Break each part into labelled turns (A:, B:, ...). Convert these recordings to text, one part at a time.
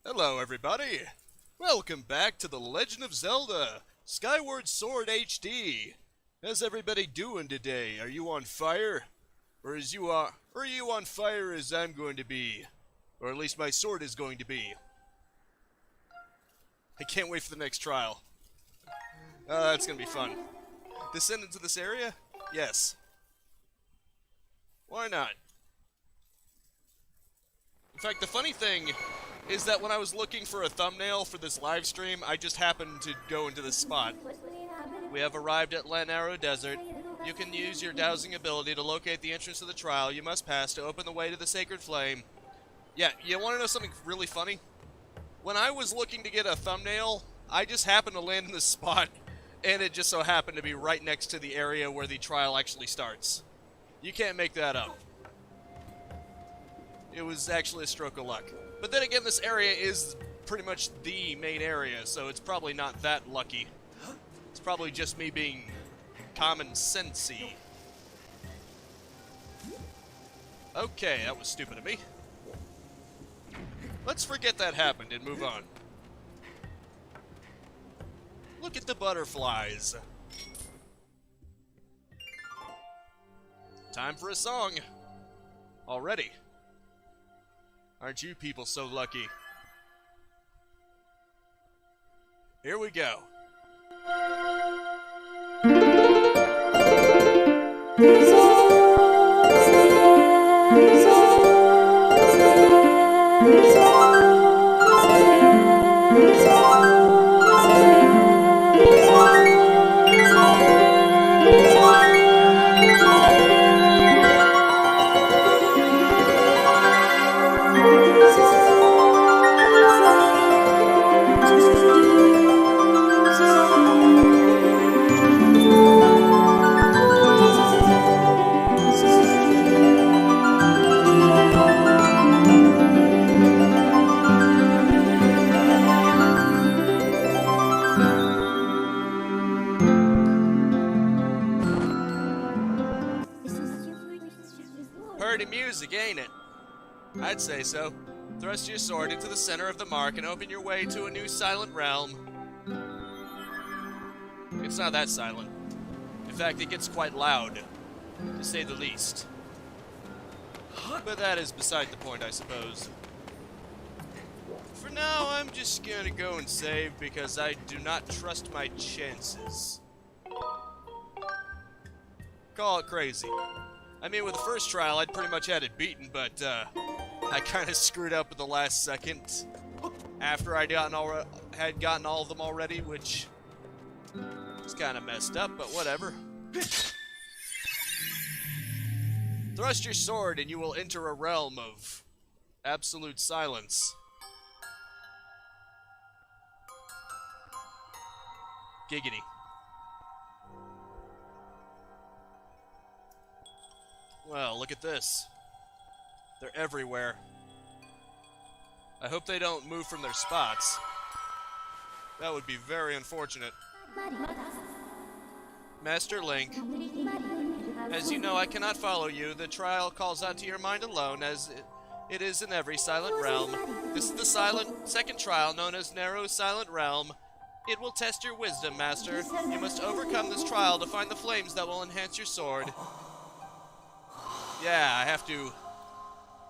A: Hello everybody! Welcome back to The Legend of Zelda Skyward Sword HD! How's everybody doing today? Are you on fire? Or are you on fire as I'm going to be? Or at least my sword is going to be. I can't wait for the next trial. That's gonna be fun. Descend into this area? Yes. Why not? In fact, the funny thing is that when I was looking for a thumbnail for this live stream, I just happened to go into this spot. We have arrived at Lanaro Desert. You can use your dowsing ability to locate the entrance to the trial you must pass to open the way to the sacred flame. Yeah, you want to know something really funny? When I was looking to get a thumbnail, I just happened to land in this spot, and it just so happened to be right next to the area where the trial actually starts. You can't make that up. It was actually a stroke of luck. But then again, this area is pretty much the main area, so it's probably not that lucky. It's probably just me being common sensey. Okay, that was stupid of me. Let's forget that happened and move on. Look at the butterflies. Time for a song. Already. Aren't you people so lucky? Here we go. Pretty music, ain't it? I'd say so. Thrust your sword into the center of the mark and open your way to a new silent realm. It's not that silent. In fact, it gets quite loud, to say the least. But that is beside the point, I suppose. For now, I'm just gonna go and save because I do not trust my chances. Call it crazy. I mean, with the first trial, I'd pretty much had it beaten, but I kind of screwed up at the last second after I'd had gotten all of them already, which is kind of messed up, but whatever. Thrust your sword and you will enter a realm of absolute silence. Giggity. Well, look at this. They're everywhere. I hope they don't move from their spots. That would be very unfortunate. Master Link, as you know, I cannot follow you. The trial calls out to your mind alone, as it is in every silent realm. This is the second trial, known as Narrow Silent Realm. It will test your wisdom, Master. You must overcome this trial to find the flames that will enhance your sword. Yeah, I have to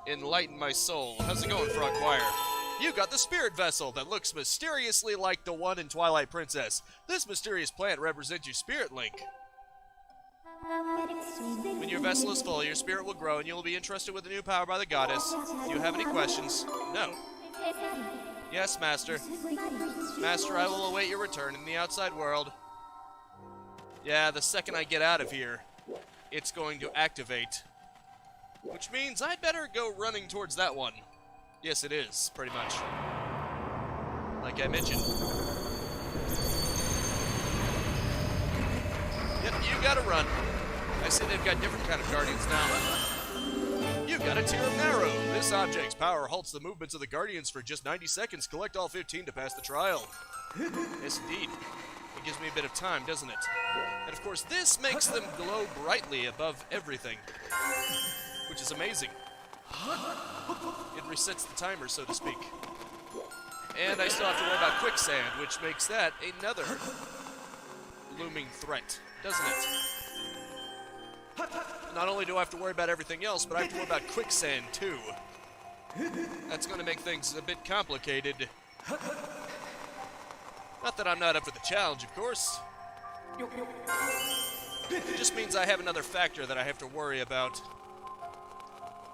A: enlighten my soul. How's it going, Frog Choir? You got the spirit vessel that looks mysteriously like the one in Twilight Princess. This mysterious plant represents your spirit, Link. When your vessel is full, your spirit will grow and you will be entrusted with a new power by the goddess. Do you have any questions? No. Yes, Master. Master, I will await your return in the outside world. Yeah, the second I get out of here, it's going to activate. Which means I'd better go running towards that one. Yes, it is, pretty much. Like I mentioned. Yep, you gotta run. I see they've got different kind of guardians now. You've got a Tear of Narrow. This object's power halts the movements of the guardians for just 90 seconds. Collect all 15 to pass the trial. Yes, indeed. It gives me a bit of time, doesn't it? And of course, this makes them glow brightly above everything. Which is amazing. It resets the timer, so to speak. And I still have to worry about quicksand, which makes that another looming threat, doesn't it? Not only do I have to worry about everything else, but I have to worry about quicksand, too. That's going to make things a bit complicated. Not that I'm not up for the challenge, of course. It just means I have another factor that I have to worry about.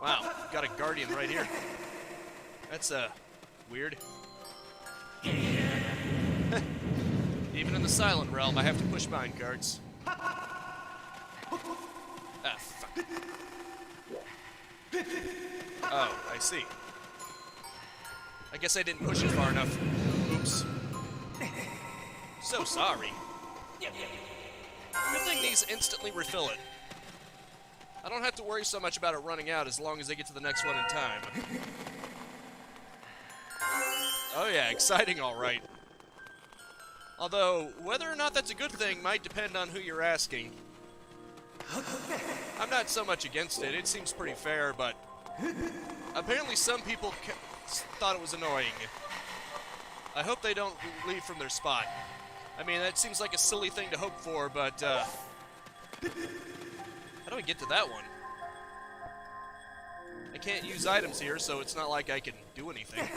A: Wow, got a guardian right here. That's, weird. Even in the silent realm, I have to push mine cards. Ah, fuck. Oh, I see. I guess I didn't push it far enough. Oops. So sorry. Good thing these instantly refill it. I don't have to worry so much about it running out as long as I get to the next one in time. Oh yeah, exciting alright. Although, whether or not that's a good thing might depend on who you're asking. I'm not so much against it, it seems pretty fair, but apparently some people thought it was annoying. I hope they don't leave from their spot. I mean, that seems like a silly thing to hope for, but, how do I get to that one? I can't use items here, so it's not like I can do anything.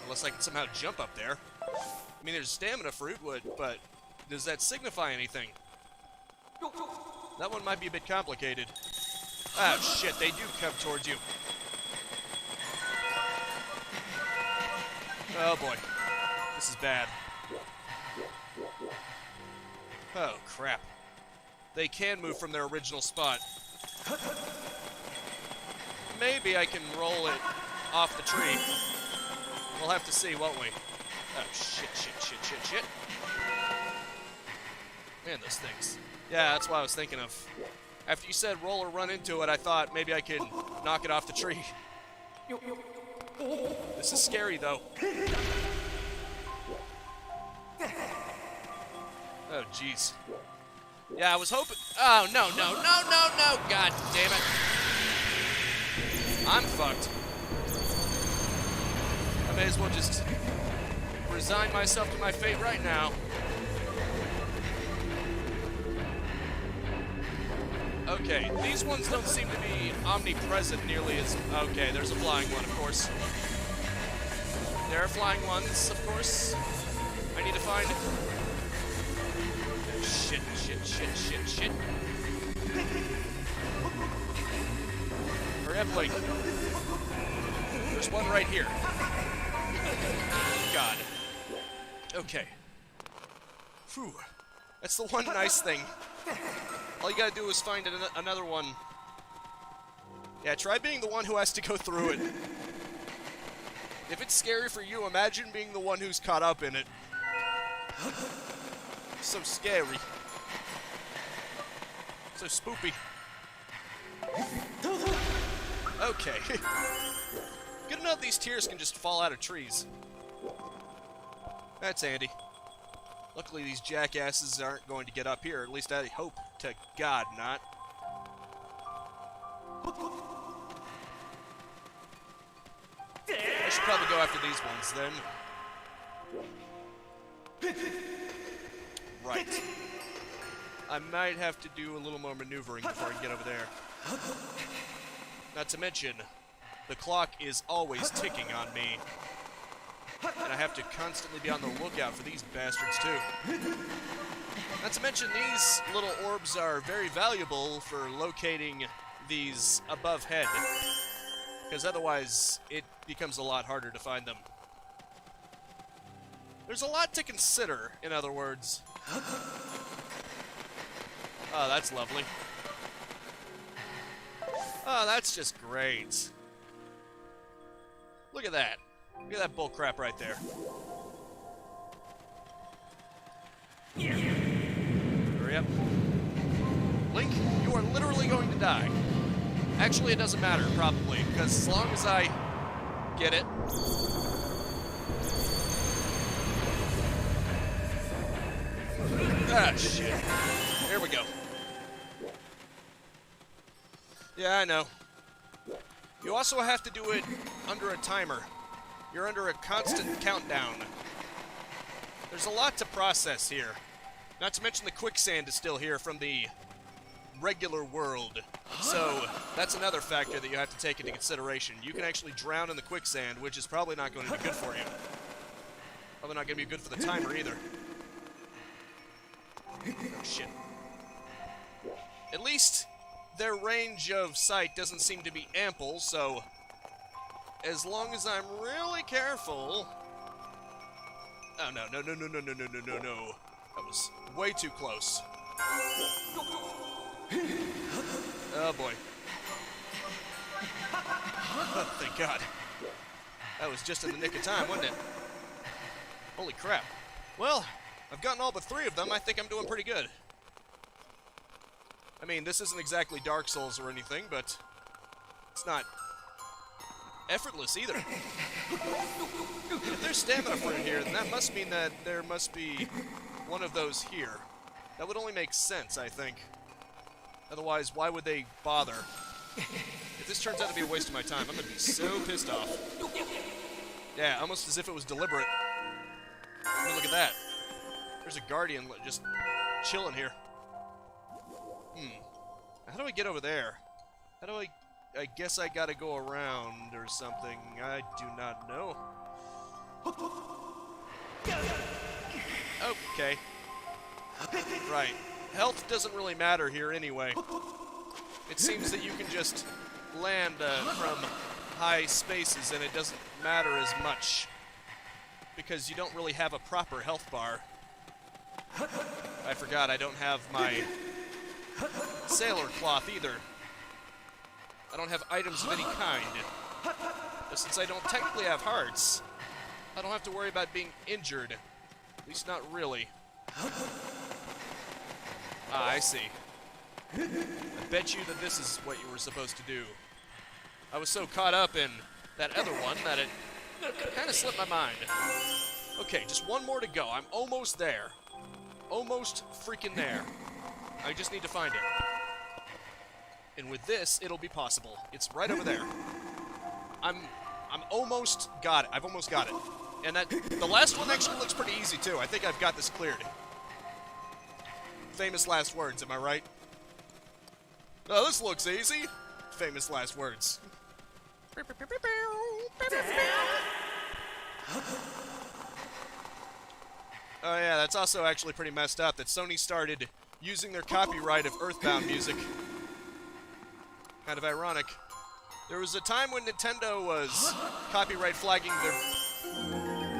A: Unless I can somehow jump up there. I mean, there's stamina fruit, but does that signify anything? That one might be a bit complicated. Oh, shit, they do come towards you. Oh, boy. This is bad. Oh, crap. They can move from their original spot. Maybe I can roll it off the tree. We'll have to see, won't we? Oh, shit. Man, those things. Yeah, that's what I was thinking of. After you said roll or run into it, I thought maybe I could knock it off the tree. This is scary, though. Oh, jeez. Yeah, I was hoping... Oh, no. God damn it. I'm fucked. I may as well just resign myself to my fate right now. Okay, these ones don't seem to be omnipresent nearly as... Okay, there's a flying one, of course. There are flying ones, of course. I need to find... Shit. Hurry up, Blake. There's one right here. God. Okay. Whew. That's the one nice thing. All you gotta do is find another one. Yeah, try being the one who has to go through it. If it's scary for you, imagine being the one who's caught up in it. So scary. So spoopy. Okay. Good enough these tears can just fall out of trees. That's handy. Luckily these jackasses aren't going to get up here. At least I hope to God not. I should probably go after these ones then. Right. I might have to do a little more maneuvering before I get over there. Not to mention, the clock is always ticking on me. And I have to constantly be on the lookout for these bastards, too. Not to mention, these little orbs are very valuable for locating these above head. Because otherwise, it becomes a lot harder to find them. There's a lot to consider, in other words. Oh, that's lovely. Oh, that's just great. Look at that. Look at that bullcrap right there. Hurry up. Link, you are literally going to die. Actually, it doesn't matter, probably, because as long as I get it. Ah, shit. Here we go. Yeah, I know. You also have to do it under a timer. You're under a constant countdown. There's a lot to process here. Not to mention the quicksand is still here from the regular world. So that's another factor that you have to take into consideration. You can actually drown in the quicksand, which is probably not going to be good for you. Probably not going to be good for the timer either. Oh, shit. At least their range of sight doesn't seem to be ample, so as long as I'm really careful... Oh, no. That was way too close. Oh, boy. Oh, thank God. That was just in the nick of time, wasn't it? Holy crap. Well, I've gotten all but 3 of them. I think I'm doing pretty good. I mean, this isn't exactly Dark Souls or anything, but it's not effortless either. If there's stamina fruit here, then that must mean that there must be one of those here. That would only make sense, I think. Otherwise, why would they bother? If this turns out to be a waste of my time, I'm going to be so pissed off. Yeah, almost as if it was deliberate. I mean, look at that. There's a guardian just chilling here. How do I get over there? How do I guess I gotta go around or something. I do not know. Okay. Right. Health doesn't really matter here anyway. It seems that you can just land from high spaces and it doesn't matter as much. Because you don't really have a proper health bar. I forgot I don't have my sailor cloth either. I don't have items of any kind. But since I don't technically have hearts, I don't have to worry about being injured. At least not really. Ah, I see. I bet you that this is what you were supposed to do. I was so caught up in that other one that it kind of slipped my mind. Okay, just one more to go. I'm almost there. Almost freaking there. I just need to find it. And with this, it'll be possible. It's right over there. I'm almost got it. I've almost got it. And that the last one actually looks pretty easy too. I think I've got this cleared. Famous last words, am I right? Oh, this looks easy. Famous last words. Oh yeah, that's also actually pretty messed up that Sony started using their copyright of Earthbound music. Kind of ironic. There was a time when Nintendo was copyright flagging their...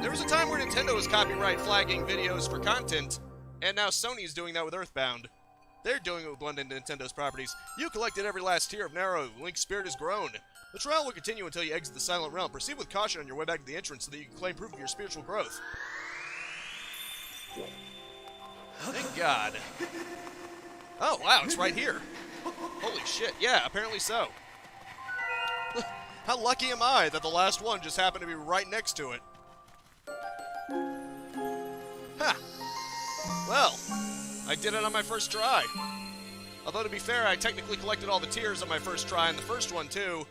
A: There was a time where Nintendo was copyright flagging videos for content, and now Sony's doing that with Earthbound. They're doing it with one of Nintendo's properties. You collected every last tear of Narrow. Link's spirit has grown. The trial will continue until you exit the Silent Realm. Proceed with caution on your way back to the entrance so that you can claim proof of your spiritual growth. Thank God. Oh, wow, it's right here. Holy shit, yeah, apparently so. How lucky am I that the last one just happened to be right next to it? Ha! Well, I did it on my first try. Although, to be fair, I technically collected all the tears on my first try, and the first one, too.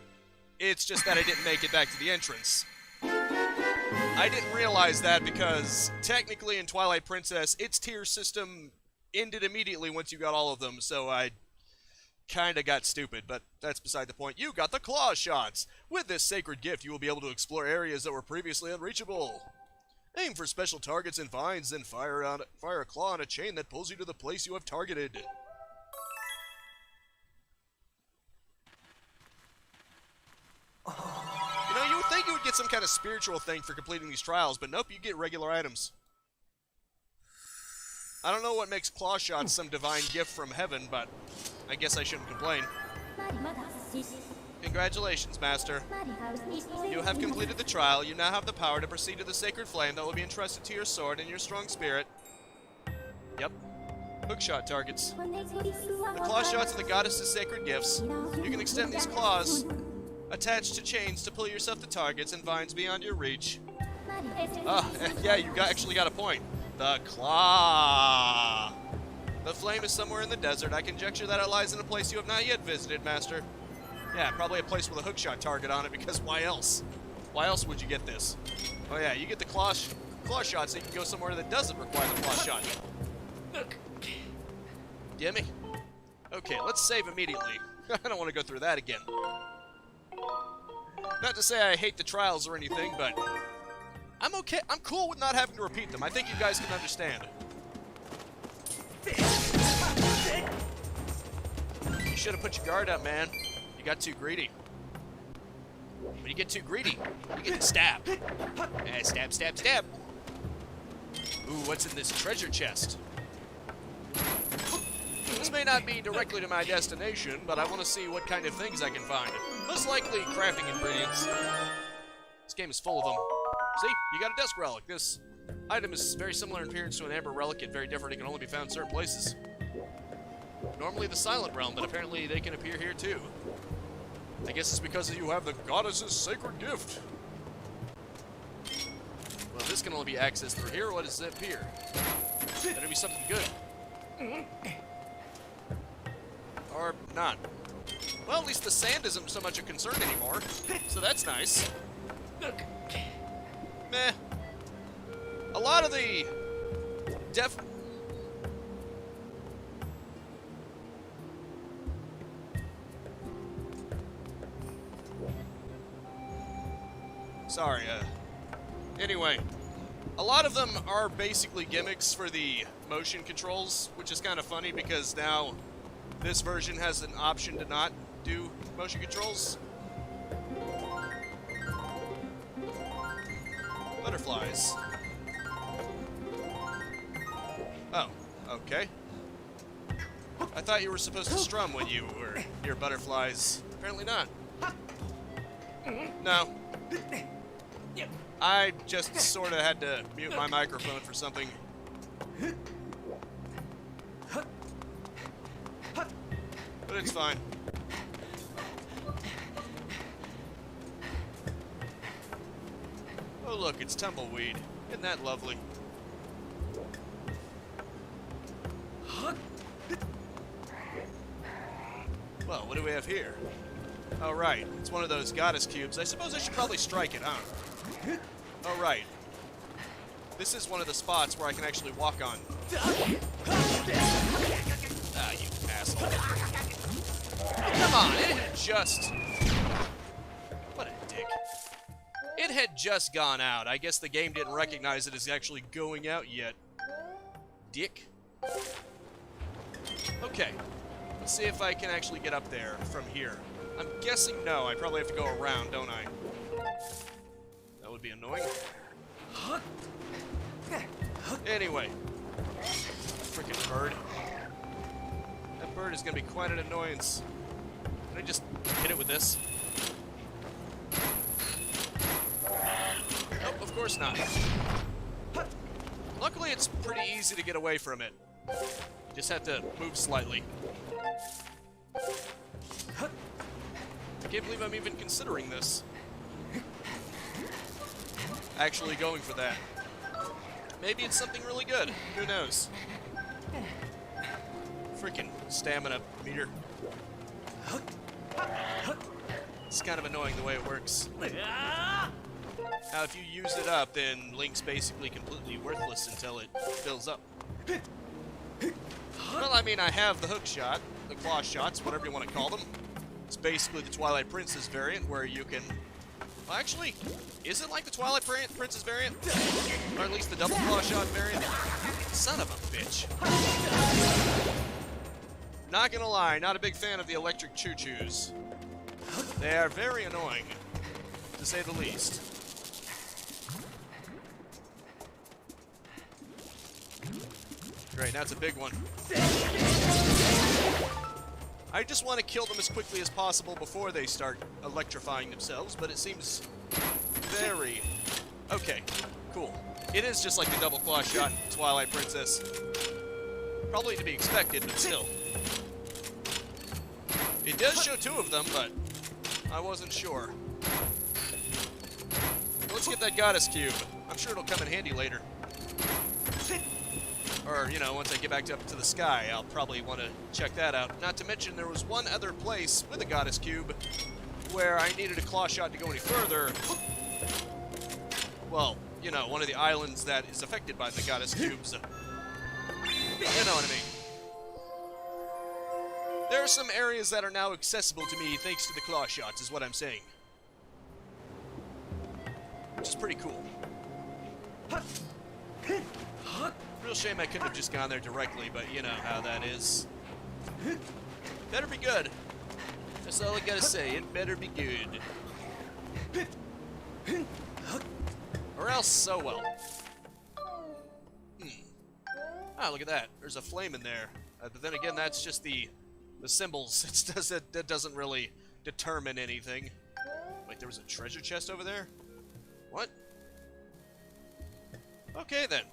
A: It's just that I didn't make it back to the entrance. I didn't realize that because, technically, in Twilight Princess, its tier system ended immediately once you got all of them, so I kinda got stupid, but that's beside the point. You got the claw shots! With this sacred gift, you will be able to explore areas that were previously unreachable. Aim for special targets and vines, then fire a claw on a chain that pulls you to the place you have targeted. You know, you would think you would get some kind of spiritual thing for completing these trials, but nope, you get regular items. I don't know what makes claw shots some divine gift from heaven, but I guess I shouldn't complain. Congratulations, Master. You have completed the trial. You now have the power to proceed to the sacred flame that will be entrusted to your sword and your strong spirit. Yep. Hookshot targets. The claw shots are the goddess's sacred gifts. You can extend these claws attached to chains to pull yourself to targets and vines beyond your reach. Ah, yeah, you actually got a point. The claw. The flame is somewhere in the desert. I conjecture that it lies in a place you have not yet visited, Master. Yeah, probably a place with a hookshot target on it, because why else? Why else would you get this? Oh yeah, you get the claw shot so you can go somewhere that doesn't require the claw shot. Gimme. Okay, let's save immediately. I don't want to go through that again. Not to say I hate the trials or anything, but I'm okay. I'm cool with not having to repeat them. I think you guys can understand. You should have put your guard up, man. You got too greedy. When you get too greedy, you get stabbed. Stab, stab, stab. Ooh, what's in this treasure chest? This may not be directly to my destination, but I want to see what kind of things I can find. Most likely crafting ingredients. This game is full of them. See, you got a desk relic. This item is very similar in appearance to an amber relic, yet very different. It can only be found in certain places. Normally the Silent Realm, but apparently they can appear here too. I guess it's because you have the goddess's sacred gift. Well, this can only be accessed through here. What is up here? Better be something good. Or not. Well, at least the sand isn't so much a concern anymore, so that's nice. Meh. A lot of the Sorry, anyway, a lot of them are basically gimmicks for the motion controls, which is kind of funny because now this version has an option to not do motion controls. Butterflies. Oh, okay. I thought you were supposed to strum when you were near butterflies. Apparently not. No. I just sort of had to mute my microphone for something. But it's fine. Oh look, it's tumbleweed. Isn't that lovely? Well, what do we have here? Oh, right. It's one of those goddess cubes. I suppose I should probably strike it, huh? Oh, right. This is one of the spots where I can actually walk on. Ah, you asshole. Oh, come on, it had just... What a dick. It had just gone out. I guess the game didn't recognize it as actually going out yet. Dick. Okay. Let's see if I can actually get up there from here. I'm guessing no. I probably have to go around, don't I? That would be annoying. Anyway. Frickin' bird. That bird is going to be quite an annoyance. Can I just hit it with this? Nope, of course not. Luckily, it's pretty easy to get away from it. Just have to move slightly. I can't believe I'm even considering this. Actually going for that. Maybe it's something really good. Who knows? Freaking stamina meter. It's kind of annoying the way it works. Now, if you use it up, then Link's basically completely worthless until it fills up. Well, I mean, I have the hook shot, the claw shots, whatever you want to call them. It's basically the Twilight Princess variant where you can... Well, actually, is it like the Twilight Princess variant? Or at least the double claw shot variant? Son of a bitch. Not gonna lie, not a big fan of the electric choo-choos. They are very annoying, to say the least. Great, now it's a big one. I just want to kill them as quickly as possible before they start electrifying themselves, but it seems very... Okay, cool. It is just like the double claw shot in Twilight Princess. Probably to be expected, but still. It does show two of them, but I wasn't sure. Let's get that goddess cube. I'm sure it'll come in handy later. Or Or, you know, once I get back up to the sky, I'll probably want to check that out. Not to mention, there was one other place with a Goddess Cube where I needed a claw shot to go any further. Well, you know, one of the islands that is affected by the Goddess Cubes. You know what I mean. There are some areas that are now accessible to me thanks to the claw shots, is what I'm saying. Which is pretty cool. Real shame I couldn't have just gone there directly, but you know how that is. Better be good. That's all I gotta say, it better be good. Or else, oh well. Ah, look at that. There's a flame in there. But then again, that's just the symbols. That doesn't really determine anything. Wait, there was a treasure chest over there? What? Okay, then.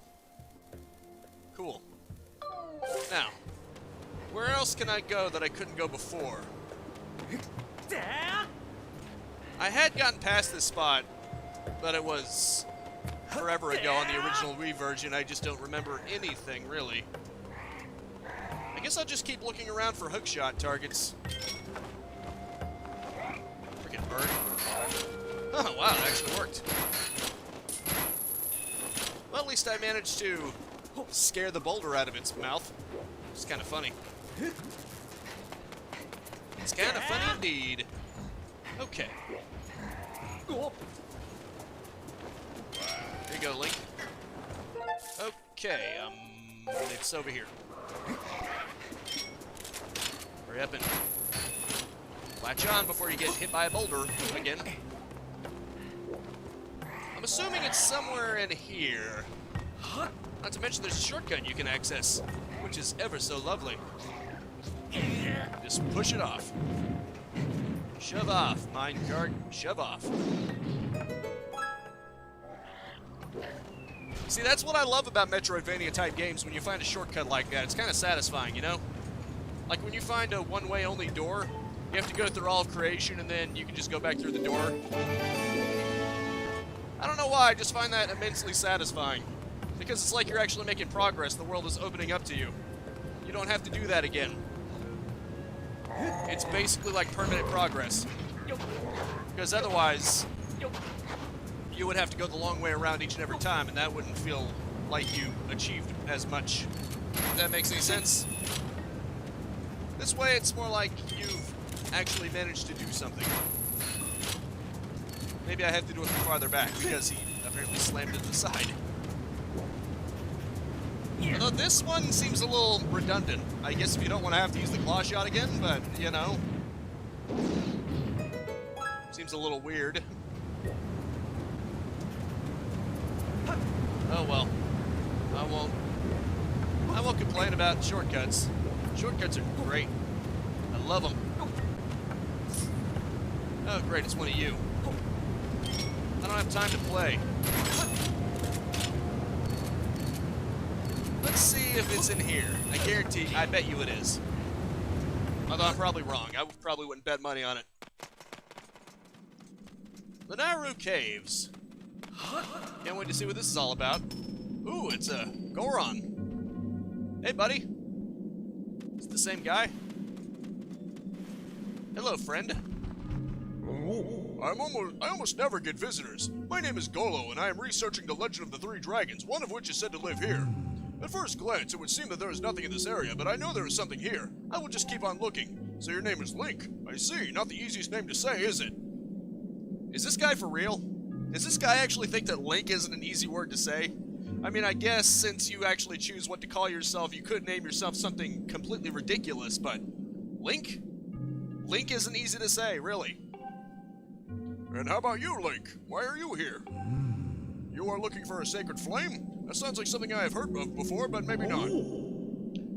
A: Cool. Now, where else can I go that I couldn't go before? I had gotten past this spot, but it was forever ago on the original Wii version. I just don't remember anything, really. I guess I'll just keep looking around for hookshot targets. Freaking bird. Oh, wow, that actually worked. Well, at least I managed to scare the boulder out of its mouth. It's kind of funny. It's kind of funny indeed. Okay. Here you go, Link. Okay, it's over here. Hurry up and latch on before you get hit by a boulder again. I'm assuming it's somewhere in here. Not to mention there's a shortcut you can access, which is ever so lovely. Just push it off. Shove off, minecart. Shove off. See, that's what I love about Metroidvania-type games, when you find a shortcut like that. It's kind of satisfying, you know? Like when you find a one-way only door, you have to go through all of creation, and then you can just go back through the door. I don't know why, I just find that immensely satisfying. Because it's like you're actually making progress, the world is opening up to you. You don't have to do that again. It's basically like permanent progress. Because otherwise, you would have to go the long way around each and every time, and that wouldn't feel like you achieved as much. If that makes any sense? This way, it's more like you've actually managed to do something. Maybe I have to do it from farther back, because he apparently slammed it to the side. Although this one seems a little redundant. I guess if you don't want to have to use the claw shot again, but, you know. Seems a little weird. Oh well. I won't complain about shortcuts. Shortcuts are great. I love them. Oh great, it's one of you. I don't have time to play. Let's see if it's in here. I guarantee, I bet you it is. Although I'm probably wrong. I probably wouldn't bet money on it. The Nauru Caves. Can't wait to see what this is all about. Ooh, it's a Goron. Hey, buddy. Is it the same guy? Hello, friend. I almost never get visitors. My name is Golo, and I am researching the legend of the three dragons, one of which is said to live here. At first glance, it would seem that there is nothing in this area, but I know there is something here. I will just keep on looking. So your name is Link. I see. Not the easiest name to say, is it? Is this guy for real? Does this guy actually think that Link isn't an easy word to say? I mean, I guess since you actually choose what to call yourself, you could name yourself something completely ridiculous, but Link? Link isn't easy to say, really. And how about you, Link? Why are you here? You are looking for a sacred flame? That sounds like something I have heard of before, but maybe not.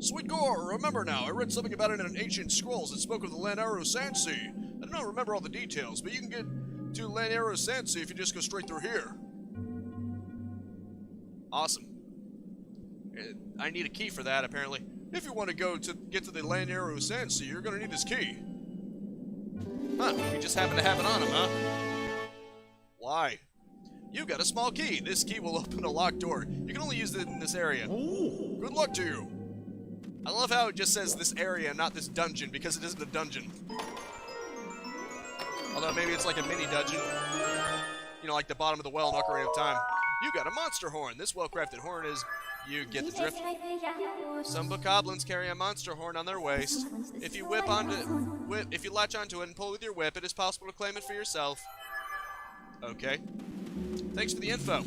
A: Sweet Gore, remember now, I read something about it in an ancient scrolls that spoke of the Lanaro Sand Sea. I do not remember all the details, but you can get to Lanaro Sand Sea if you just go straight through here. Awesome. I need a key for that, apparently. If you want to get to the Lanaro Sand Sea, you're going to need this key. Huh, we just happen to have it on him, huh? Why? You got a small key. This key will open a locked door. You can only use it in this area. Good luck to you. I love how it just says this area, not this dungeon, because it isn't a dungeon. Although maybe it's like a mini dungeon. You know, like the bottom of the well in Ocarina of Time. You got a monster horn. This well-crafted horn is... You get the drift. Some bokoblins carry a monster horn on their waist. If you if you latch onto it and pull with your whip, it is possible to claim it for yourself. Okay. Thanks for the info.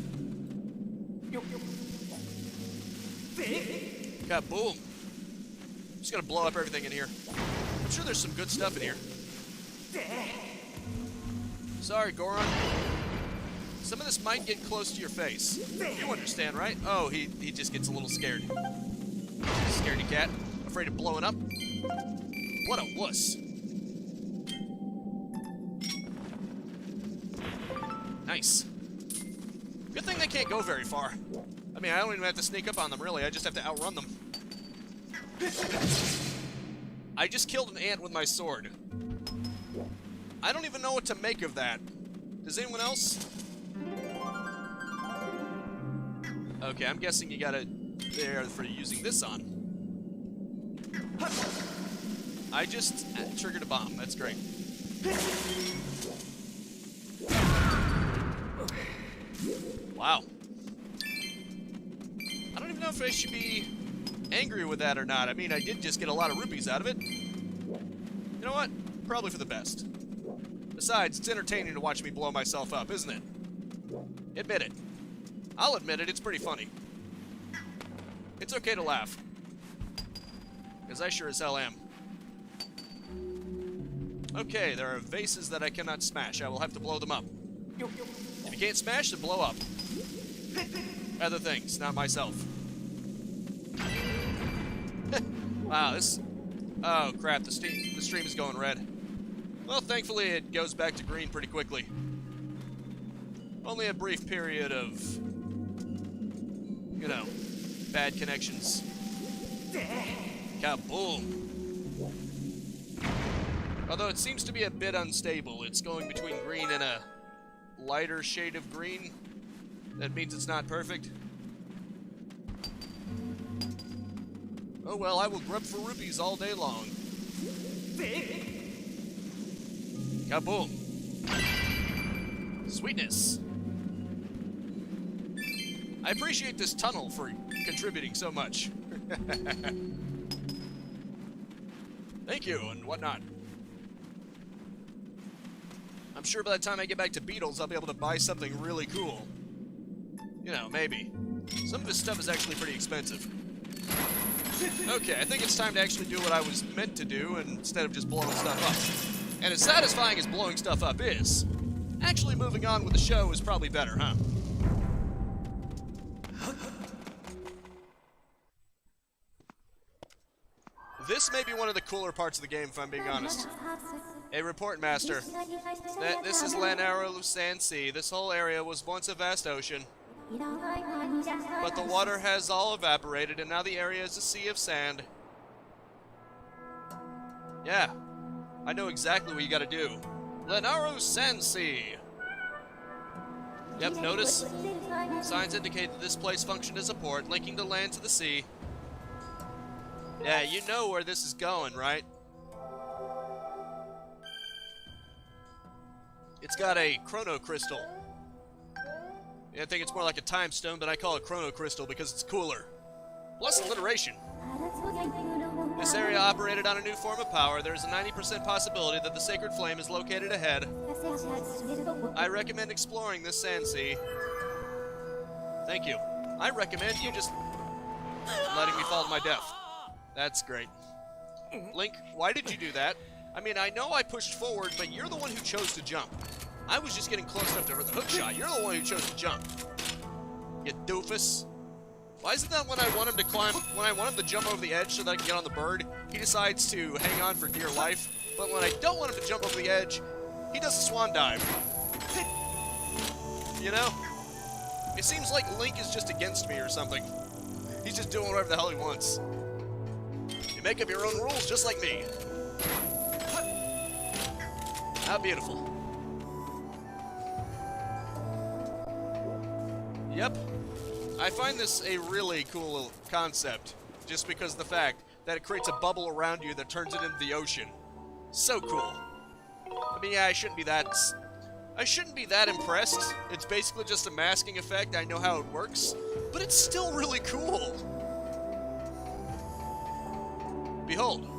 A: Kaboom. I'm just gonna blow up everything in here. I'm sure there's some good stuff in here. Sorry, Goron. Some of this might get close to your face. You understand, right? Oh, he just gets a little scared. Scaredy cat. Afraid of blowing up. What a wuss. Nice. Good thing they can't go very far. I mean, I don't even have to sneak up on them, really. I just have to outrun them. I just killed an ant with my sword. I don't even know what to make of that. Does anyone else? Okay, I'm guessing you got it there for using this on. I just triggered a bomb. That's great. Wow. I don't even know if I should be angry with that or not. I mean, I did just get a lot of rupees out of it. You know what? Probably for the best. Besides, it's entertaining to watch me blow myself up, isn't it? Admit it. I'll admit it, it's pretty funny. It's okay to laugh. Because I sure as hell am. Okay, there are vases that I cannot smash. I will have to blow them up. If you can't smash, then blow up. Other things, not myself. Wow, this... Oh, crap, the stream is going red. Well, thankfully, it goes back to green pretty quickly. Only a brief period of... You know, bad connections. Kaboom! Although it seems to be a bit unstable. It's going between green and a lighter shade of green. That means it's not perfect. Oh well, I will grub for rupees all day long. Kaboom! Sweetness! I appreciate this tunnel for contributing so much. Thank you, and whatnot. I'm sure by the time I get back to Beetles, I'll be able to buy something really cool. You know, maybe. Some of his stuff is actually pretty expensive. Okay, I think it's time to actually do what I was meant to do instead of just blowing stuff up. And as satisfying as blowing stuff up is, actually moving on with the show is probably better, huh? This may be one of the cooler parts of the game, if I'm being honest. A report, Master. This is Lanaro Lusansi. This whole area was once a vast ocean. But the water has all evaporated, and now the area is a sea of sand. Yeah, I know exactly what you gotta do. Lanaro Sansi! Yep, notice? Signs indicate that this place functioned as a port, linking the land to the sea. Yeah, you know where this is going, right? It's got a Chrono Crystal. I think it's more like a time stone, but I call it Chrono Crystal because it's cooler. Plus alliteration. This area operated on a new form of power. There is a 90% possibility that the sacred flame is located ahead. I recommend exploring this sand sea. Thank you. I recommend you just letting me fall to my death. That's great. Link, why did you do that? I mean, I know I pushed forward, but you're the one who chose to jump. I was just getting close enough to hurt the hook shot. You're the one who chose to jump. You doofus. Why is it that when I want him to climb, when I want him to jump over the edge so that I can get on the bird, he decides to hang on for dear life, but when I don't want him to jump over the edge, he does a swan dive. You know? It seems like Link is just against me or something. He's just doing whatever the hell he wants. You make up your own rules just like me. How beautiful. Yep. I find this a really cool concept, just because of the fact that it creates a bubble around you that turns it into the ocean. So cool. I mean, yeah, I shouldn't be that impressed. It's basically just a masking effect. I know how it works, but it's still really cool. Behold.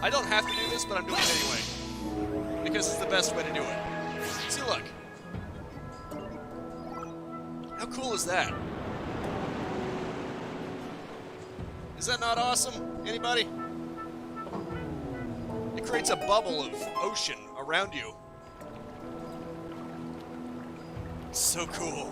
A: I don't have to do this, but I'm doing it anyway, because it's the best way to do it. See, look. How cool is that? Is that not awesome? Anybody? It creates a bubble of ocean around you. So cool.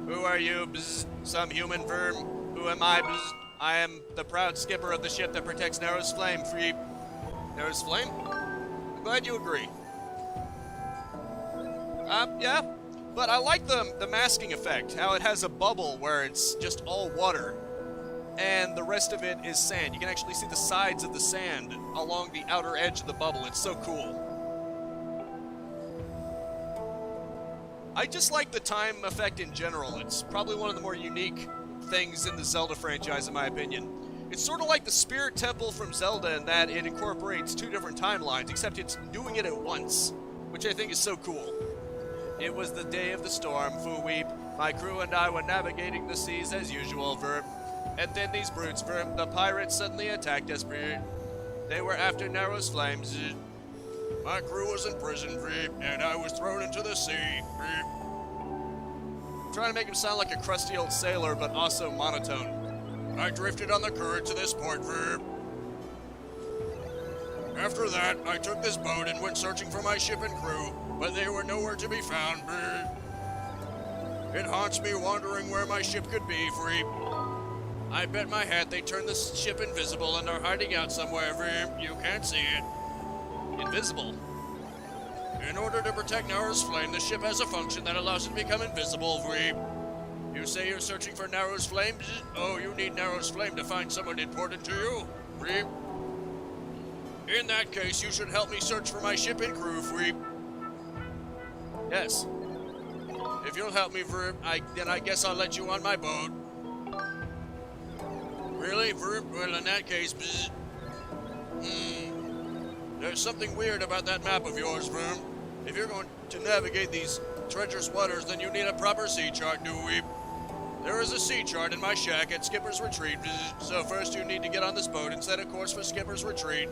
A: Who are you? Bzz. Some human verm. Who am I? Bzz. I am the proud skipper of the ship that protects Narrow's Flame. Free. Narrow's Flame? I'm glad you agree. Yeah. But I like the masking effect. How it has a bubble where it's just all water. And the rest of it is sand. You can actually see the sides of the sand along the outer edge of the bubble. It's so cool. I just like the time effect in general. It's probably one of the more unique things in the Zelda franchise, in my opinion. It's sort of like the Spirit Temple from Zelda in that it incorporates two different timelines, except it's doing it at once, which I think is so cool. It was the day of the storm, Fu Weep. My crew and I were navigating the seas as usual, Verb. And then these brutes, Verb, the pirates suddenly attacked us, Verb. They were after Narrow's Flames. My crew was in prison, Verb, and I was thrown into the sea, Verb. I'm trying to make him sound like a crusty old sailor, but also monotone. I drifted on the current to this port, Verb. After that, I took this boat and went searching for my ship and crew, but they were nowhere to be found, Verb. It haunts me wondering where my ship could be, Verb. I bet my hat they turned the ship invisible and are hiding out somewhere, Verb. You can't see it. Invisible? In order to protect Narrow's Flame, the ship has a function that allows it to become invisible, Verb. You say you're searching for Narrow's Flame? Oh, you need Narrow's Flame to find someone important to you, Verb. In that case, you should help me search for my ship and crew, Verb. Yes. If you'll help me, Verb, then I guess I'll let you on my boat. Really, Verb? Well, in that case, there's something weird about that map of yours, Verb. If you're going to navigate these treacherous waters, then you need a proper sea chart, do we? There is a sea chart in my shack at Skipper's Retreat, so first you need to get on this boat and set a course for Skipper's Retreat.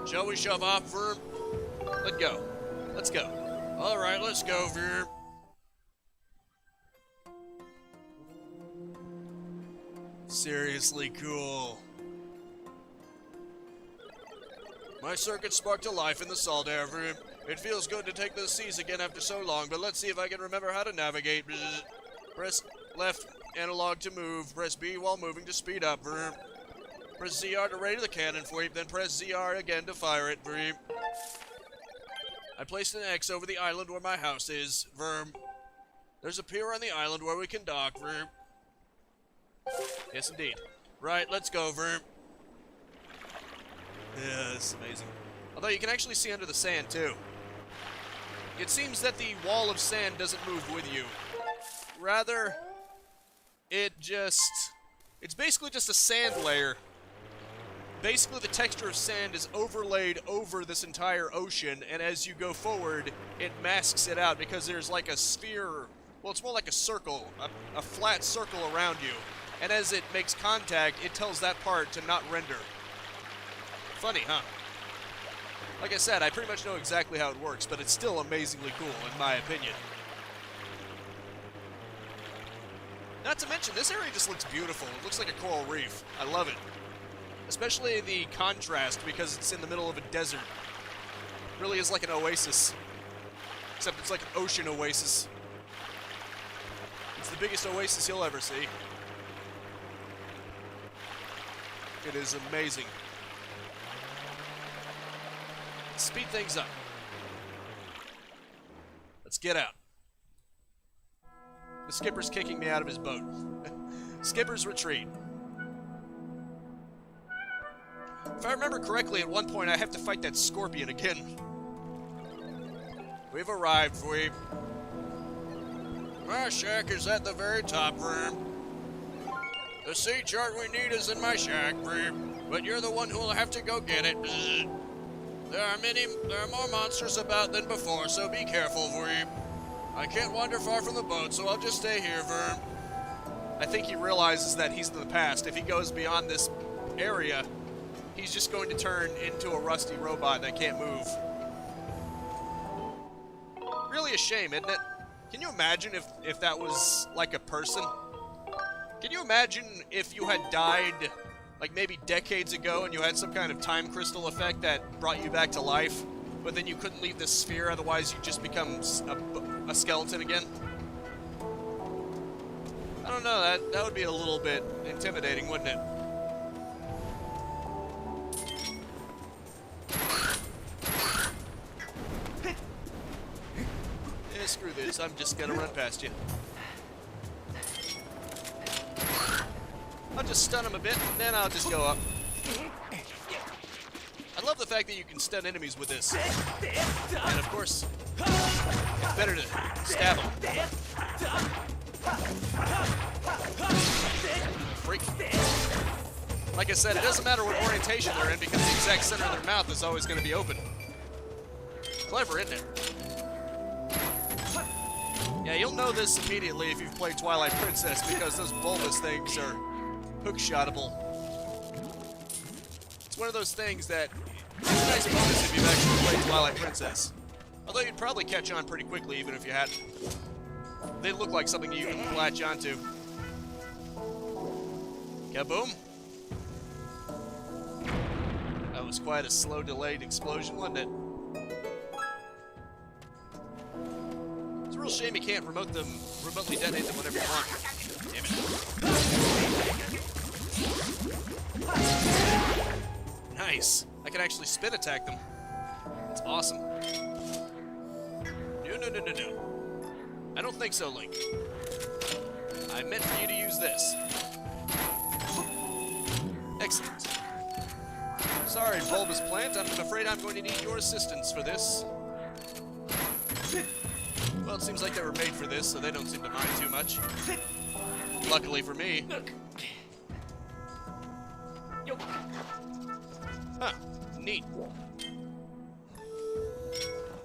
A: Shall we shove off, Verb? Let's go. Let's go. All right, let's go, Verb. Seriously cool. My circuit sparked to life in the salt air, Verb. It feels good to take the seas again after so long, but let's see if I can remember how to navigate. Press left analog to move. Press B while moving to speed up, Verb. Press ZR to raise the cannon sweep, then press ZR again to fire it, Verb. I placed an X over the island where my house is, Verb. There's a pier on the island where we can dock, Verb. Yes, indeed. Right, let's go, Verb. Yeah, this is amazing. Although you can actually see under the sand, too. It seems that the wall of sand doesn't move with you. Rather, it's basically just a sand layer. Basically, the texture of sand is overlaid over this entire ocean, and as you go forward, it masks it out because there's like a sphere. Well, it's more like a circle, a flat circle around you. And as it makes contact, it tells that part to not render. Funny, huh? Like I said, I pretty much know exactly how it works, but it's still amazingly cool, in my opinion. Not to mention, this area just looks beautiful. It looks like a coral reef. I love it. Especially the contrast, because it's in the middle of a desert. It really is like an oasis. Except it's like an ocean oasis. It's the biggest oasis you'll ever see. It is amazing. Let's speed things up. Let's get out. The skipper's kicking me out of his boat. Skipper's Retreat. If I remember correctly, at one point I have to fight that scorpion again. We've arrived, Veep. My shack is at the very top, Veep. The sea chart we need is in my shack, Veep. But you're the one who'll have to go get it. There are more monsters about than before, so be careful, Veep. I can't wander far from the boat, so I'll just stay here, Veep. I think he realizes that he's in the past. If he goes beyond this area, he's just going to turn into a rusty robot that can't move. Really a shame, isn't it? Can you imagine if that was like a person? Can you imagine if you had died like maybe decades ago and you had some kind of time crystal effect that brought you back to life, but then you couldn't leave this sphere, otherwise you just become a skeleton again? I don't know, that would be a little bit intimidating, wouldn't it? Yeah, screw this, I'm just gonna run past you. I'll just stun him a bit, then I'll just go up. I love the fact that you can stun enemies with this. And of course, it's better to stab them. Freak. Like I said, it doesn't matter what orientation they're in because the exact center of their mouth is always going to be open. Clever, isn't it? Yeah, you'll know this immediately if you've played Twilight Princess because those bulbous things are hook-shottable. It's one of those things that is a nice bonus if you've actually played Twilight Princess. Although you'd probably catch on pretty quickly even if you hadn't. They look like something you can latch onto. Kaboom! That was quite a slow, delayed explosion, wasn't it? It's a real shame you can't remotely detonate them whenever you want. Damn it. Nice. I can actually spin attack them. That's awesome. No. I don't think so, Link. I meant for you to use this. Excellent. Sorry, bulbous plant. I'm afraid I'm going to need your assistance for this. Well, it seems like they were made for this, so they don't seem to mind too much. Luckily for me. Huh. Neat.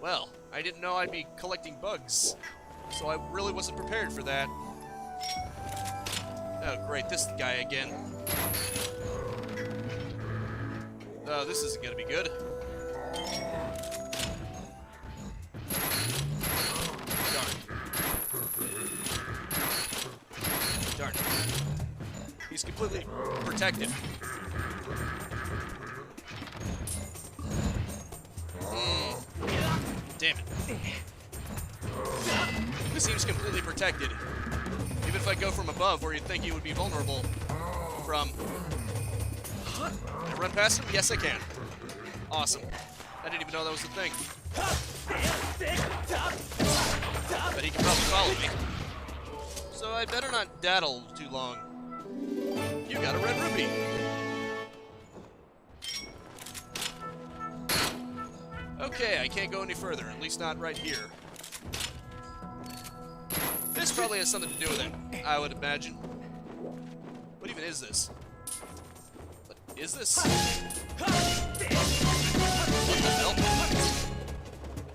A: Well, I didn't know I'd be collecting bugs, so I really wasn't prepared for that. Oh, great, this guy again. Oh, this isn't gonna be good. Darn it. He's completely protected. Damn it. This seems completely protected. Even if I go from above where you'd think you would be vulnerable from. Can I run past him? Yes, I can. Awesome. I didn't even know that was a thing. But he can probably follow me. So I'd better not daddle too long. You got a red rupee. Okay, I can't go any further, at least not right here. This probably has something to do with it, I would imagine. What even is this? What is this? What the hell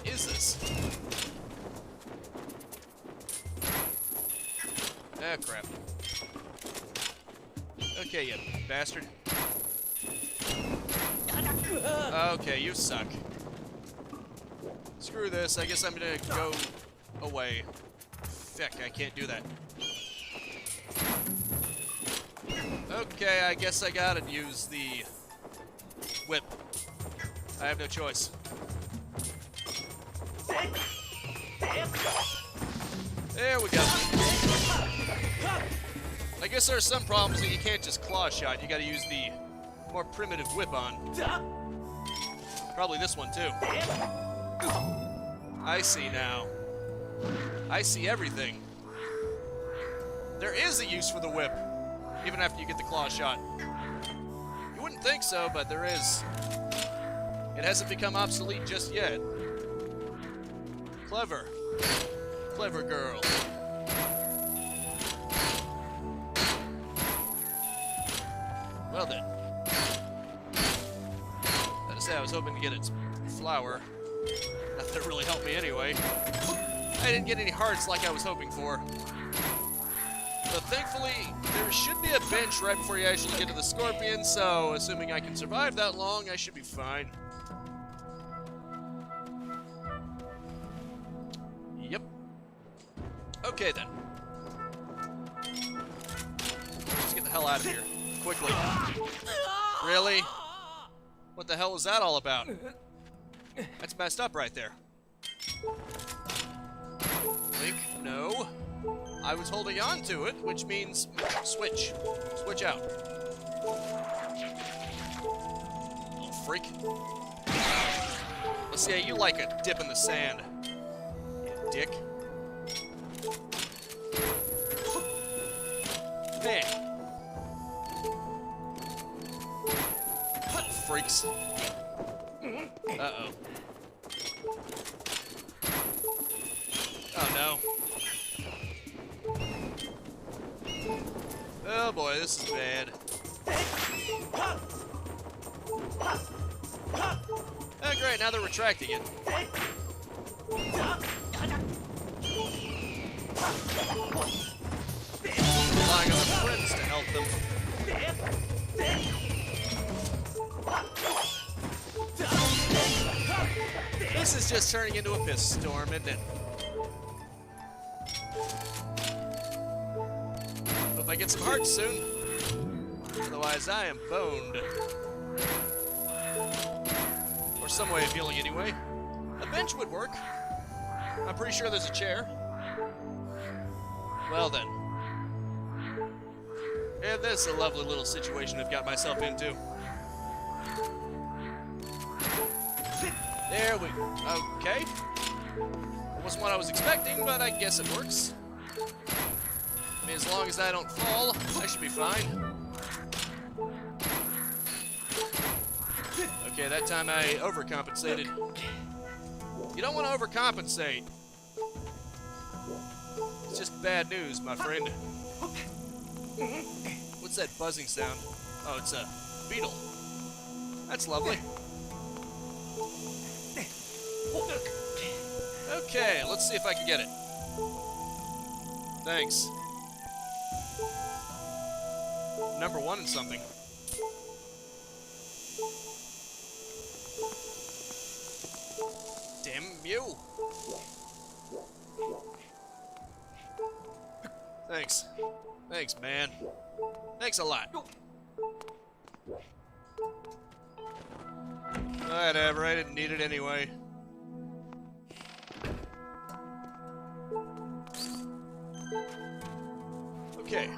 A: is this? Ah, crap. Okay, you bastard. Okay, you suck. Screw this, I guess I'm gonna go away. Feck, I can't do that. Okay, I guess I gotta use the whip. I have no choice. There we go. I guess there are some problems that you can't just claw shot. You gotta use the more primitive whip on. Probably this one too. I see now. I see everything. There is a use for the whip, even after you get the claw shot. You wouldn't think so, but there is. It hasn't become obsolete just yet. Clever. Clever girl. Well then. Gotta say, I was hoping to get its flower. Not that it really helped me anyway. I didn't get any hearts like I was hoping for. But thankfully, there should be a bench right before you actually get to the scorpion, so assuming I can survive that long, I should be fine. Yep. Okay then. Let's get the hell out of here. Quickly. Really? What the hell was that all about? That's messed up right there. Link, no. I was holding on to it, which means switch. Switch out. Little freak. Let's see how you like a dip in the sand. You dick. Man. Freaks. Uh-oh. Oh no. Oh boy, this is bad. Oh great, now they're retracting it. Relying on their friends to help them. This is just turning into a piss storm, isn't it? Hope I get some hearts soon. Otherwise, I am boned. Or some way of healing anyway. A bench would work. I'm pretty sure there's a chair. Well then. And this is a lovely little situation I've got myself into. There we go. Okay. Wasn't what I was expecting, but I guess it works. I mean, as long as I don't fall, I should be fine. Okay, that time I overcompensated. You don't want to overcompensate. It's just bad news, my friend. What's that buzzing sound? Oh, it's a beetle. That's lovely. Okay, let's see if I can get it. Thanks. Number one in something. Damn you. Thanks. Thanks, man. Thanks a lot. Whatever, I didn't need it anyway. Okay.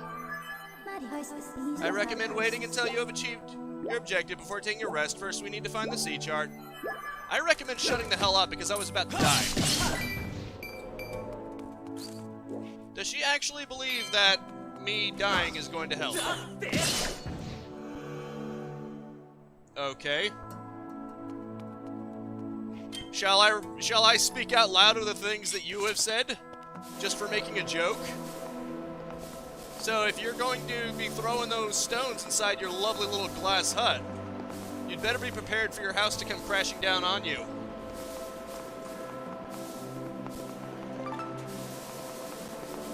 A: I recommend waiting until you have achieved your objective before taking a rest. First, we need to find the sea chart. I recommend shutting the hell up because I was about to die. Does she actually believe that me dying is going to help? Okay. Shall I speak out loud of the things that you have said? Just for making a joke? So if you're going to be throwing those stones inside your lovely little glass hut, you'd better be prepared for your house to come crashing down on you.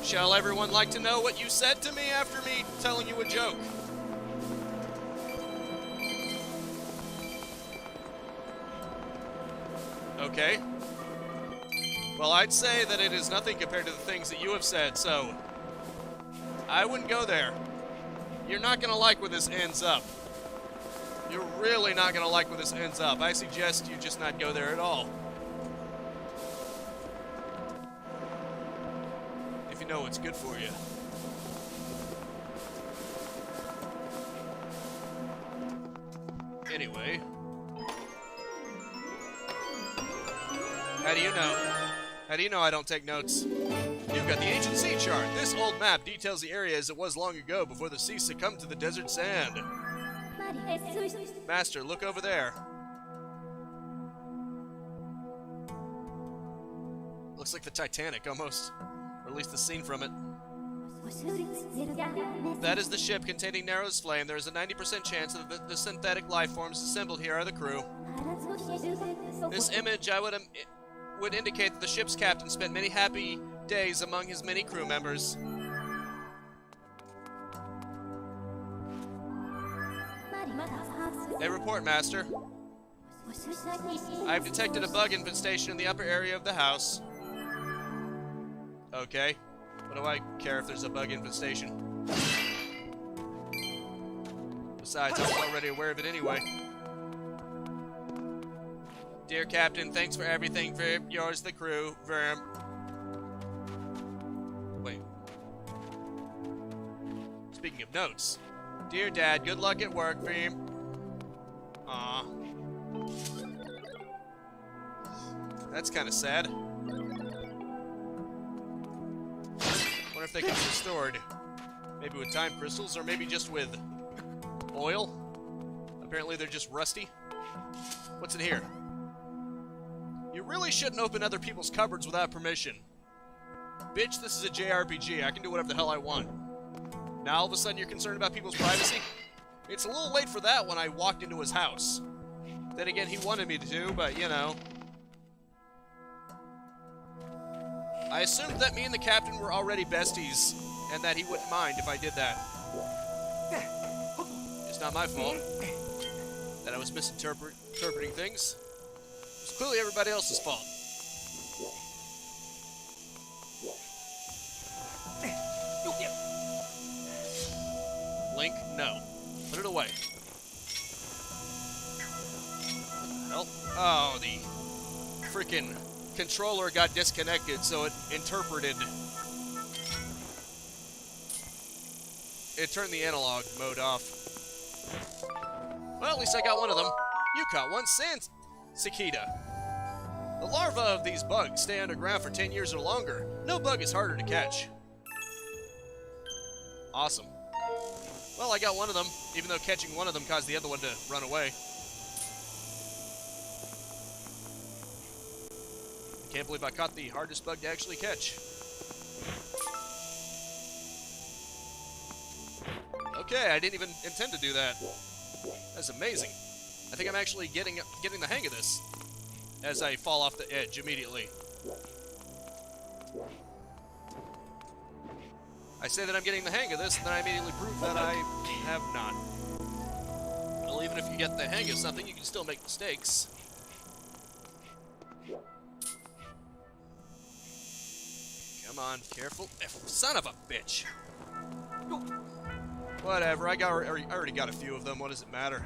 A: Shall everyone like to know what you said to me after me telling you a joke? Okay. Well, I'd say that it is nothing compared to the things that you have said, so I wouldn't go there. You're not going to like where this ends up. You're really not going to like where this ends up. I suggest you just not go there at all. If you know what's good for you. Anyway. How do you know? How do you know I don't take notes? You've got the ancient sea chart. This old map details the area as it was long ago before the sea succumbed to the desert sand. Master, look over there. Looks like the Titanic, almost. Or at least the scene from it. That is the ship containing Nero's flame. There is a 90% chance that the synthetic life forms assembled here are the crew. This image would indicate that the ship's captain spent many happy days among his many crew members. A report, Master. I've detected a bug infestation in the upper area of the house. Okay. What do I care if there's a bug infestation? Besides, I was already aware of it anyway. Dear Captain, thanks for everything, Verb. Yours, the crew, Verm. Wait. Speaking of notes. Dear Dad, good luck at work, Verm. Aw. That's kind of sad. Wonder if they can be restored. Maybe with time crystals, or maybe just with oil? Apparently they're just rusty. What's in here? You really shouldn't open other people's cupboards without permission. Bitch, this is a JRPG. I can do whatever the hell I want. Now all of a sudden you're concerned about people's privacy? It's a little late for that when I walked into his house. Then again, he wanted me to, but you know. I assumed that me and the captain were already besties, and that he wouldn't mind if I did that. It's not my fault that I was misinterpreting things. It's clearly everybody else's fault. Link, no. Put it away. What the hell? Oh, the freaking controller got disconnected, so it interpreted. It turned the analog mode off. Well, at least I got one of them. You caught one, Cicada. The larvae of these bugs stay underground for 10 years or longer. No bug is harder to catch. Awesome. Well, I got one of them, even though catching one of them caused the other one to run away. I can't believe I caught the hardest bug to actually catch. Okay, I didn't even intend to do that. That's amazing. I think I'm actually getting the hang of this as I fall off the edge immediately. I say that I'm getting the hang of this, and then I immediately prove that I have not. Well, even if you get the hang of something, you can still make mistakes. Come on, careful. Son of a bitch. Whatever, I already got a few of them. What does it matter?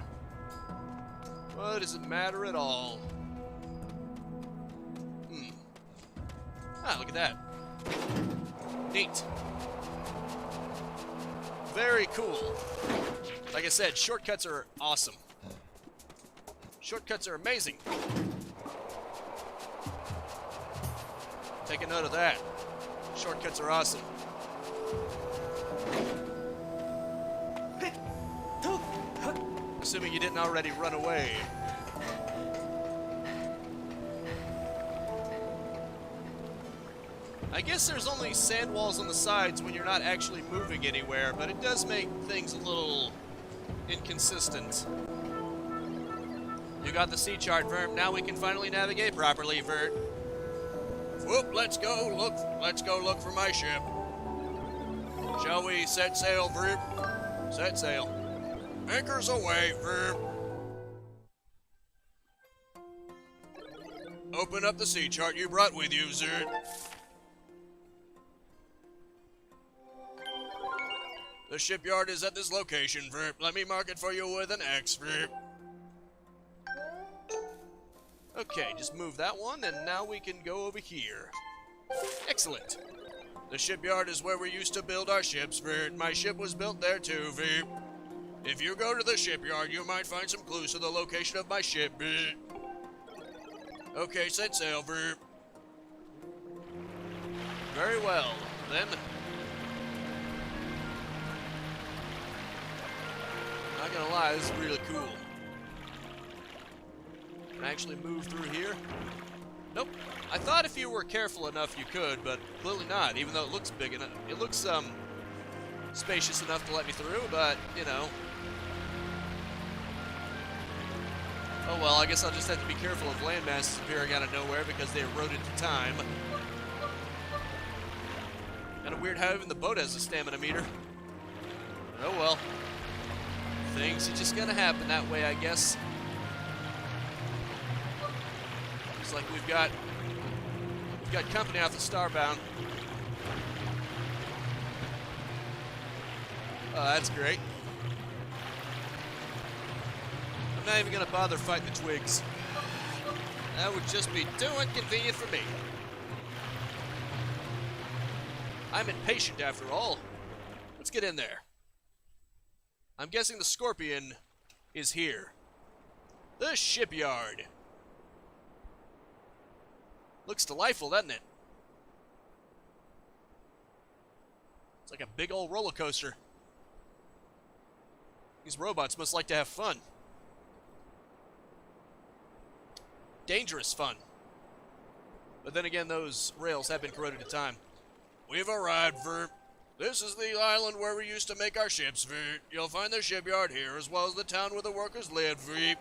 A: What does it matter at all? Ah, look at that. Neat. Very cool. Like I said, shortcuts are awesome. Shortcuts are amazing. Take a note of that. Shortcuts are awesome. Assuming you didn't already run away. I guess there's only sand walls on the sides when you're not actually moving anywhere, but it does make things a little inconsistent. You got the sea chart, Vert. Now we can finally navigate properly, Vert. Whoop, let's go look for my ship. Shall we set sail, Vert? Set sail. Anchors away, Vert. Open up the sea chart you brought with you, Zert. The shipyard is at this location, Vert. Let me mark it for you with an X, Vert. Okay, just move that one, and now we can go over here. Excellent. The shipyard is where we used to build our ships, Vert. My ship was built there too, Vert. If you go to the shipyard, you might find some clues to the location of my ship, Vert. Okay, set sail, Vert. Very well, then. Not gonna lie, this is really cool. Can I actually move through here? Nope. I thought if you were careful enough you could, but clearly not, even though it looks big enough. It looks, spacious enough to let me through, but, you know. Oh well, I guess I'll just have to be careful of landmasses appearing out of nowhere because they eroded to time. Kinda weird how even the boat has a stamina meter. Oh well. Things are just gonna happen that way, I guess. Looks like we've got company off the Starbound. Oh, that's great. I'm not even gonna bother fighting the twigs. That would just be too inconvenient for me. I'm impatient after all. Let's get in there. I'm guessing the Scorpion is here. The shipyard. Looks delightful, doesn't it? It's like a big old roller coaster. These robots must like to have fun. Dangerous fun. But then again, those rails have been corroded to time. We've arrived, Ver. This is the island where we used to make our ships, Ver. You'll find the shipyard here, as well as the town where the workers live, Ver.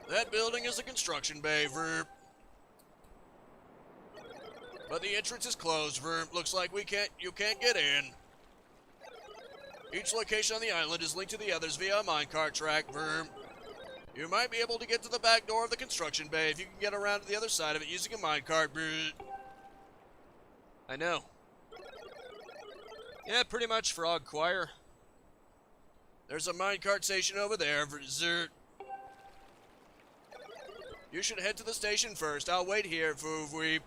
A: That building is a construction bay, Ver. But the entrance is closed, Ver. Looks like you can't get in. Each location on the island is linked to the others via a minecart track, Ver. You might be able to get to the back door of the construction bay if you can get around to the other side of it using a minecart, Ver. I know. Yeah, pretty much, Frog Choir. There's a minecart station over there, Ver. You should head to the station first. I'll wait here, Fouvweep.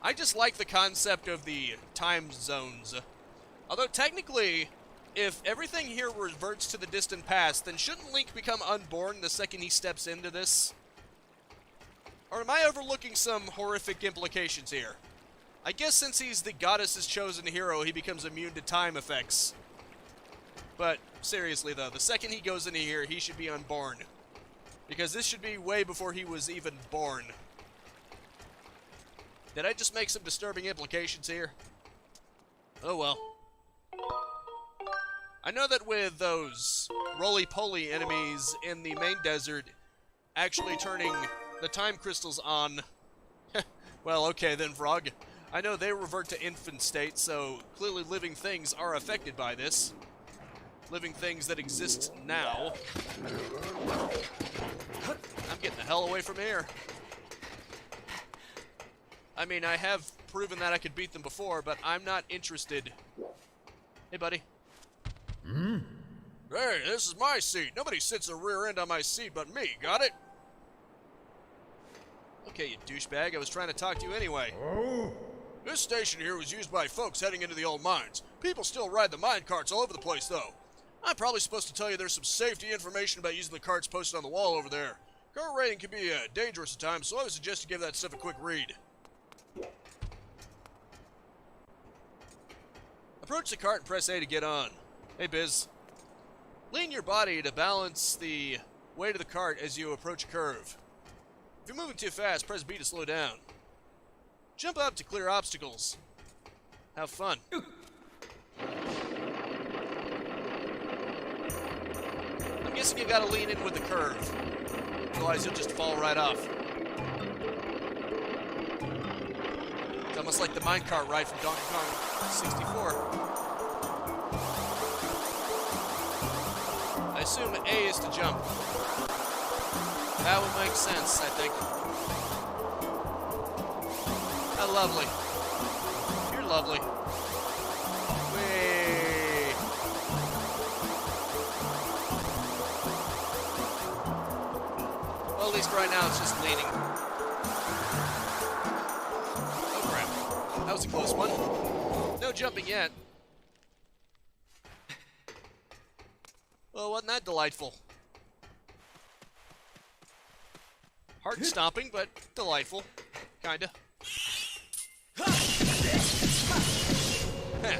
A: I just like the concept of the time zones. Although technically, if everything here reverts to the distant past, then shouldn't Link become unborn the second he steps into this? Or am I overlooking some horrific implications here? I guess since he's the goddess's chosen hero, he becomes immune to time effects. But seriously though, the second he goes into here, he should be unborn. Because this should be way before he was even born. Did I just make some disturbing implications here? Oh well. I know that with those roly-poly enemies in the main desert actually turning the time crystals on... well, okay then, Frog. I know they revert to infant state, so clearly living things are affected by this. Living things that exist now. I'm getting the hell away from here. I mean, I have proven that I could beat them before, but I'm not interested. Hey, buddy. Hey, this is my seat. Nobody sits a rear end on my seat but me, got it? Okay, you douchebag. I was trying to talk to you anyway. This station here was used by folks heading into the old mines. People still ride the mine carts all over the place, though. I'm probably supposed to tell you there's some safety information about using the carts posted on the wall over there. Cart raiding can be dangerous at times, so I would suggest you give that stuff a quick read. Approach the cart and press A to get on. Hey, Biz. Lean your body to balance the weight of the cart as you approach a curve. If you're moving too fast, press B to slow down. Jump up to clear obstacles. Have fun. I'm guessing you gotta lean in with the curve. Otherwise you'll just fall right off. It's almost like the minecart ride from Donkey Kong 64. I assume A is to jump. That would make sense, I think. How lovely. You're lovely. Whee! Well, at least right now it's just leaning. Oh crap. That was a close one. No jumping yet. Well, wasn't that delightful? Hard stomping, but delightful. Kinda. Heh.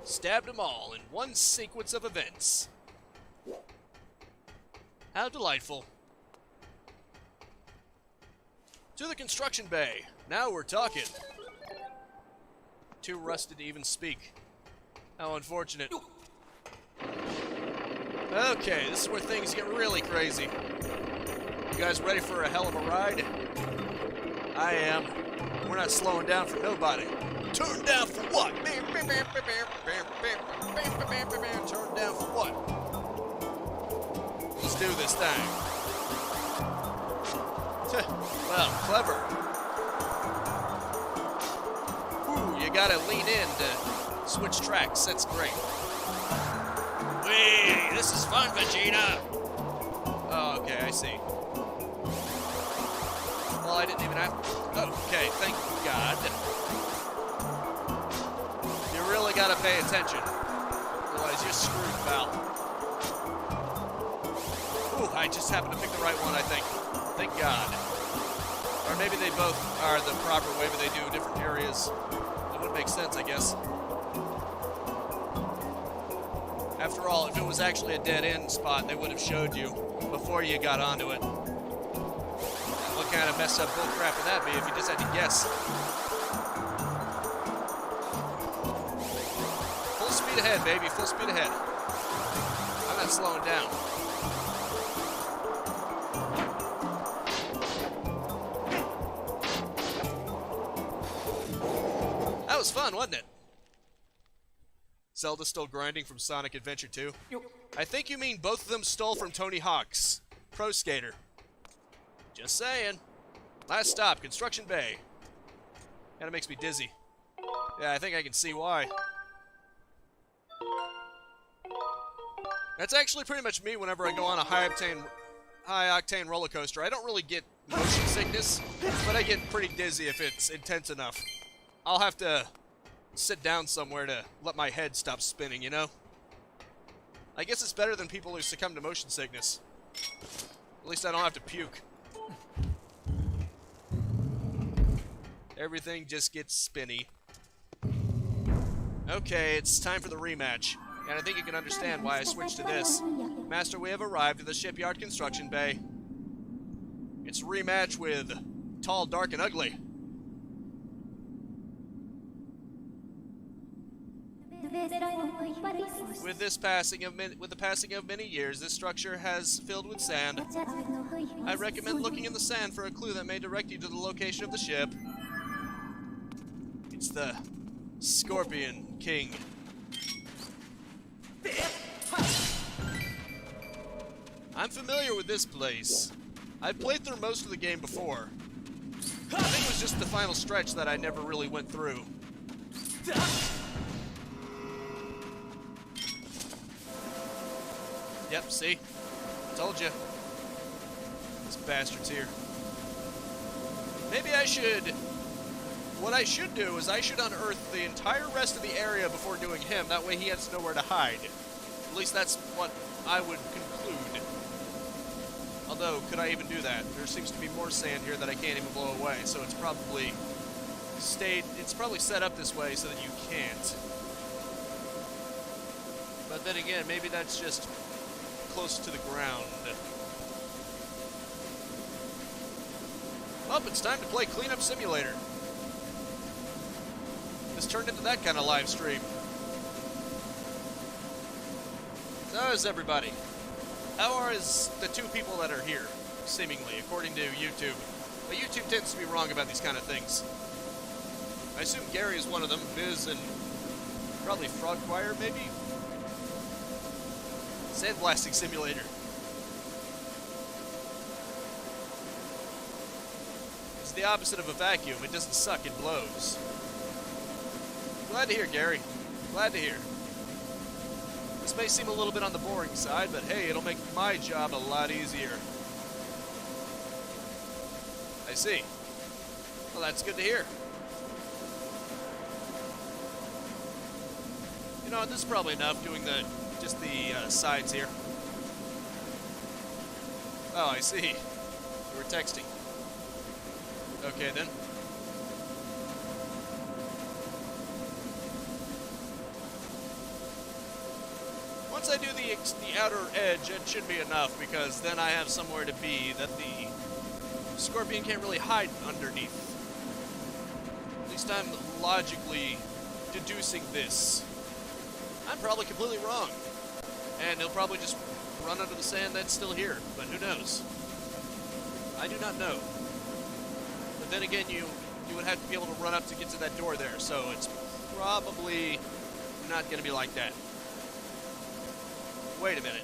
A: Stabbed them all in one sequence of events. How delightful. To the construction bay. Now we're talking. Too rusted to even speak. How unfortunate. Okay, this is where things get really crazy. You guys ready for a hell of a ride? I am. We're not slowing down for nobody. Turn down for what? Turn down for what? Let's do this thing. Well, clever. Ooh, you gotta lean in to switch tracks. That's great. Whee! This is fun, Vegeta! Oh, okay, I see. Well, I didn't even have... Okay, thank God. You really gotta pay attention. Otherwise, you're screwed, pal. Ooh, I just happened to pick the right one, I think. Thank God. Or maybe they both are the proper way, but they do different areas. That would make sense, I guess. After all, if it was actually a dead-end spot, they would have showed you before you got onto it. And what kind of messed up bullcrap would that be if you just had to guess? Full speed ahead, baby. Full speed ahead. I'm not slowing down. That was fun, wasn't it? Zelda still grinding from Sonic Adventure 2? I think you mean both of them stole from Tony Hawk's Pro Skater. Just saying. Last stop, Construction Bay. Kinda makes me dizzy. Yeah, I think I can see why. That's actually pretty much me whenever I go on a high-octane roller coaster. I don't really get motion sickness, but I get pretty dizzy if it's intense enough. I'll have to sit down somewhere to let my head stop spinning, you know? I guess it's better than people who succumb to motion sickness. At least I don't have to puke. Everything just gets spinny. Okay, it's time for the rematch. And I think you can understand why I switched to this. Master, we have arrived at the shipyard construction bay. It's a rematch with Tall, Dark, and Ugly. With the passing of many years, this structure has filled with sand. I recommend looking in the sand for a clue that may direct you to the location of the ship. It's the Scorpion King. I'm familiar with this place. I've played through most of the game before. I think it was just the final stretch that I never really went through. Yep, see? Told you. This bastard's here. Maybe I should... What I should do is I should unearth the entire rest of the area before doing him. That way he has nowhere to hide. At least that's what I would conclude. Although, could I even do that? There seems to be more sand here that I can't even blow away, so it's probably set up this way so that you can't. But then again, maybe that's just close to the ground. Well, it's time to play Cleanup Simulator. This turned into that kind of live stream. So how's everybody? How is the two people that are here, seemingly, according to YouTube? But YouTube tends to be wrong about these kind of things. I assume Gary is one of them, Biz and probably Frogfire, maybe? Sandblasting Simulator. It's the opposite of a vacuum. It doesn't suck, it blows. Glad to hear, Gary. Glad to hear. This may seem a little bit on the boring side, but hey, it'll make my job a lot easier. I see. Well, that's good to hear. You know what, this is probably enough doing just the sides here. Oh, I see. You were texting. Okay, then. Once I do the outer edge, it should be enough, because then I have somewhere to be that the scorpion can't really hide underneath. At least I'm logically deducing this. I'm probably completely wrong. And he'll probably just run under the sand that's still here, but who knows? I do not know. But then again, you would have to be able to run up to get to that door there, so it's probably not going to be like that. Wait a minute.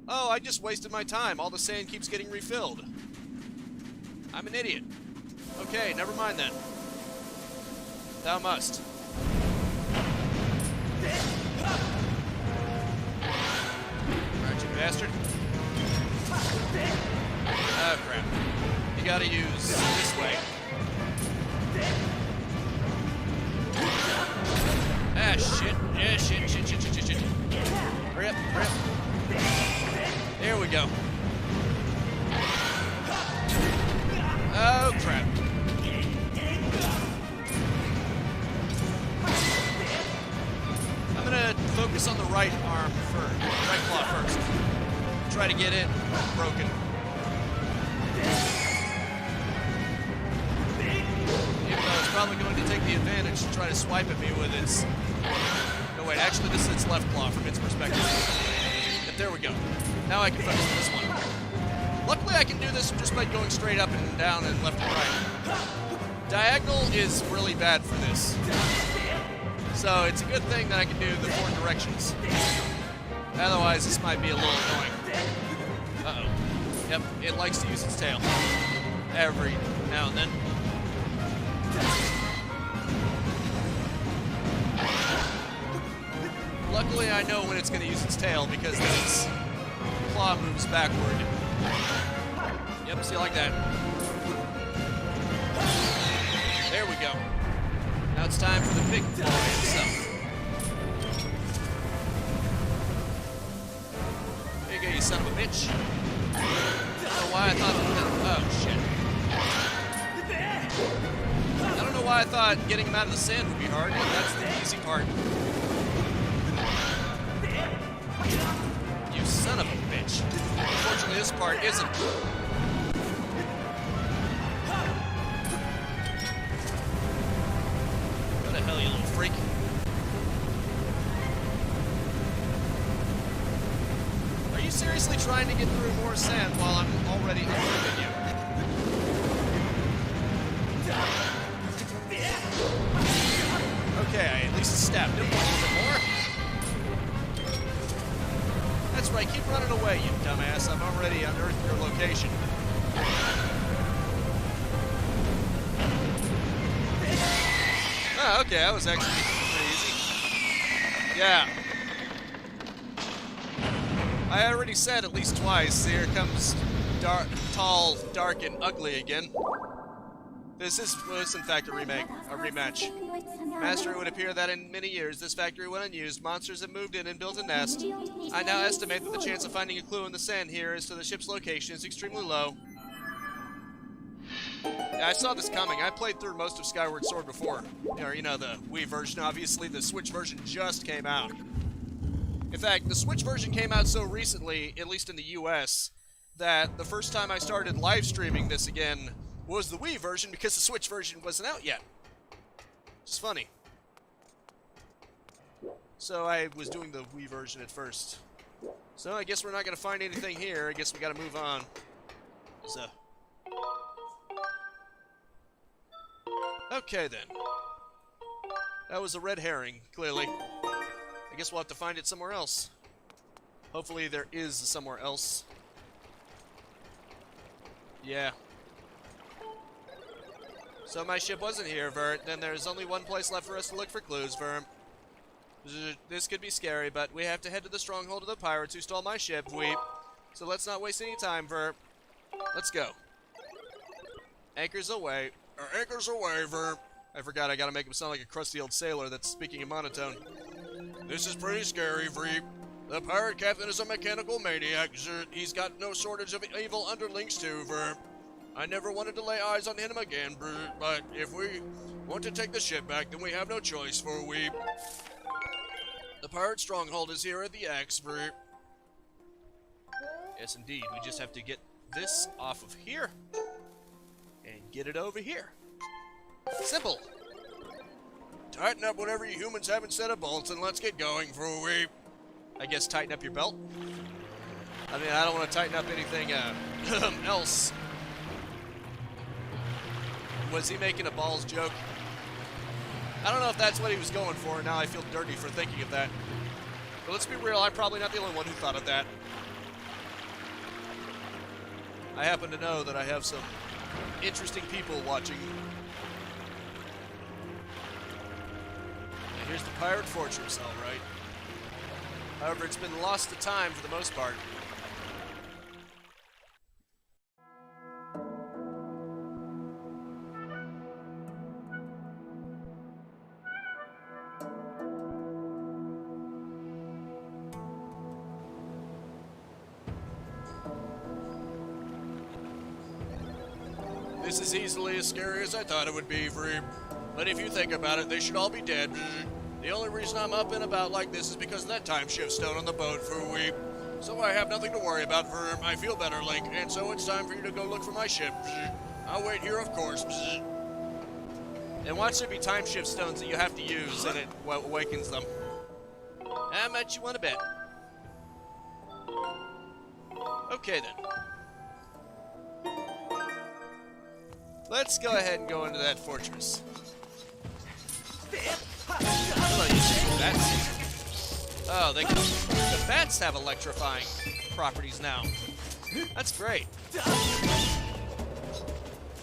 A: Oh, I just wasted my time. All the sand keeps getting refilled. I'm an idiot. Okay, never mind then. Thou must. Alright, you bastard. Oh, crap. You gotta use this way. Ah, shit. Yeah, shit. Hurry up. There we go. Oh, crap. I'm gonna focus on the right arm first. Right claw first. Try to get it broken. Even though it's probably going to take the advantage to try to swipe at me with its... No, wait, actually this is its left claw from its perspective. But there we go. Now I can focus on this one. Luckily I can do this just by going straight up and down and left and right. Diagonal is really bad for this. So it's a good thing that I can do the 4 directions. Otherwise this might be a little annoying. Uh-oh. Yep, it likes to use its tail. Every now and then. Luckily I know when it's going to use its tail because then its claw moves backward. Yep, see, like that. There we go. Now it's time for the big boy himself. There you go, you son of a bitch. I don't know why I thought... Oh, shit. I don't know why I thought getting him out of the sand would be hard, but that's the easy part. You son of a bitch. Unfortunately, this part isn't. Go to hell, you little freak. Are you seriously trying to get through more sand while I'm already unfreaking you? Okay, I at least stabbed him a little bit more. That's right, keep running away, you dumbass. I've already unearthed your location. Oh, okay, that was actually pretty easy. Yeah. I already said at least twice, here comes tall, dark, and ugly again. This was in fact a rematch. Master, it would appear that in many years this factory went unused, monsters have moved in and built a nest. I now estimate that the chance of finding a clue in the sand here as to the ship's location is extremely low. Yeah, I saw this coming. I played through most of Skyward Sword before. Or, you know, the Wii version. Obviously, the Switch version just came out. In fact, the Switch version came out so recently, at least in the US, that the first time I started live streaming this again was the Wii version because the Switch version wasn't out yet. It's funny. So I was doing the Wii version at first. So I guess we're not going to find anything here. I guess we got to move on. So. Okay then. That was a red herring, clearly. I guess we'll have to find it somewhere else. Hopefully there is somewhere else. Yeah. So my ship wasn't here, Vert. Then there's only one place left for us to look for clues, Vert. This could be scary, but we have to head to the stronghold of the pirates who stole my ship, Weep. So let's not waste any time, Vert. Let's go. Anchors away. Anchors away, Vert. I forgot, I gotta make him sound like a crusty old sailor that's speaking in monotone. This is pretty scary, Veep. The pirate captain is a mechanical maniac. He's got no shortage of evil underlings too, Verp. I never wanted to lay eyes on him again, but if we want to take the ship back, then we have no choice, for we... The The pirate stronghold is here at the expert. Yes, indeed. We just have to get this off of here and get it over here. Simple. Tighten up whatever you humans have instead of bolts and let's get going for a week. I guess tighten up your belt? I mean, I don't want to tighten up anything else. Was he making a balls joke? I don't know if that's what he was going for. Now I feel dirty for thinking of that. But let's be real, I'm probably not the only one who thought of that. I happen to know that I have some interesting people watching. And here's the pirate fortress, all right. However, it's been lost to time for the most part. This is easily as scary as I thought it would be, Free. But if you think about it, they should all be dead. The only reason I'm up and about like this is because of that time shift stone on the boat, Free. So I have nothing to worry about, Free. I feel better, Link, and so it's time for you to go look for my ship. I'll wait here, of course. And watch there be time shift stones that you have to use, and it awakens them. How much you want to bet? Okay, then. Let's go ahead and go into that fortress. Oh, the bats have electrifying properties now. That's great.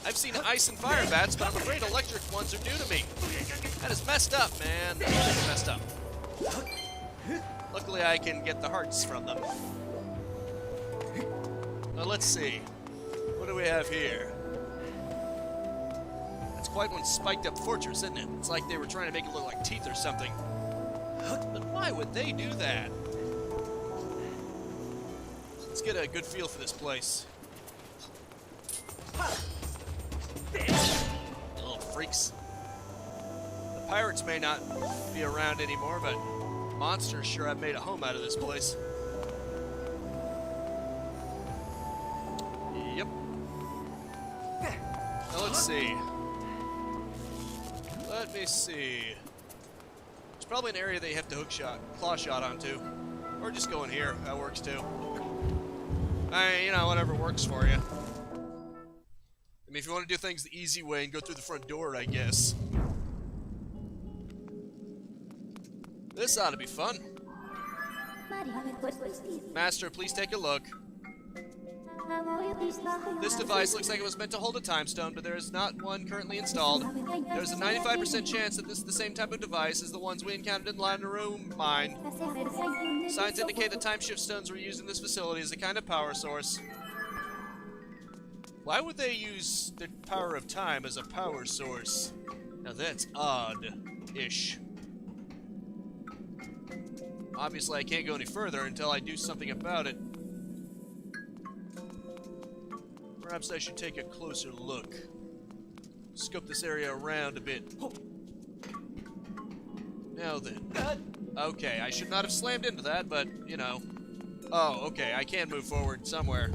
A: I've seen ice and fire bats, but I'm afraid electric ones are new to me. That is messed up, man. That is messed up. Luckily, I can get the hearts from them. Well, let's see. What do we have here? Quite one spiked up fortress, isn't it? It's like they were trying to make it look like teeth or something. But why would they do that? Let's get a good feel for this place. Little freaks. The pirates may not be around anymore, but monsters sure have made a home out of this place. Yep. Now let's see. Let me see. There's probably an area that you have to claw shot onto. Or just go in here. That works too. You know, whatever works for you. I mean, if you want to do things the easy way and go through the front door, I guess. This ought to be fun. Master, please take a look. This device looks like it was meant to hold a time stone, but there is not one currently installed. There's a 95% chance that this is the same type of device as the ones we encountered in Lanaroo Mine. Signs indicate the time shift stones were used in this facility as a kind of power source. Why would they use the power of time as a power source? Now that's odd-ish. Obviously, I can't go any further until I do something about it. Perhaps I should take a closer look. Scope this area around a bit. Now then. Okay, I should not have slammed into that, but, you know. Oh, okay, I can move forward somewhere.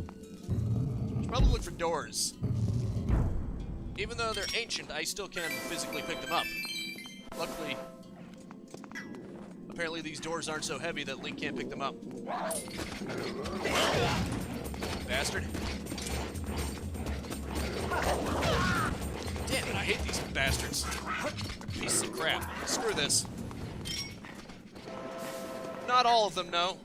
A: Should probably look for doors. Even though they're ancient, I still can physically pick them up. Luckily, apparently these doors aren't so heavy that Link can't pick them up. Bastard. Damn it, I hate these bastards. Pieces of crap. Screw this. Not all of them, no.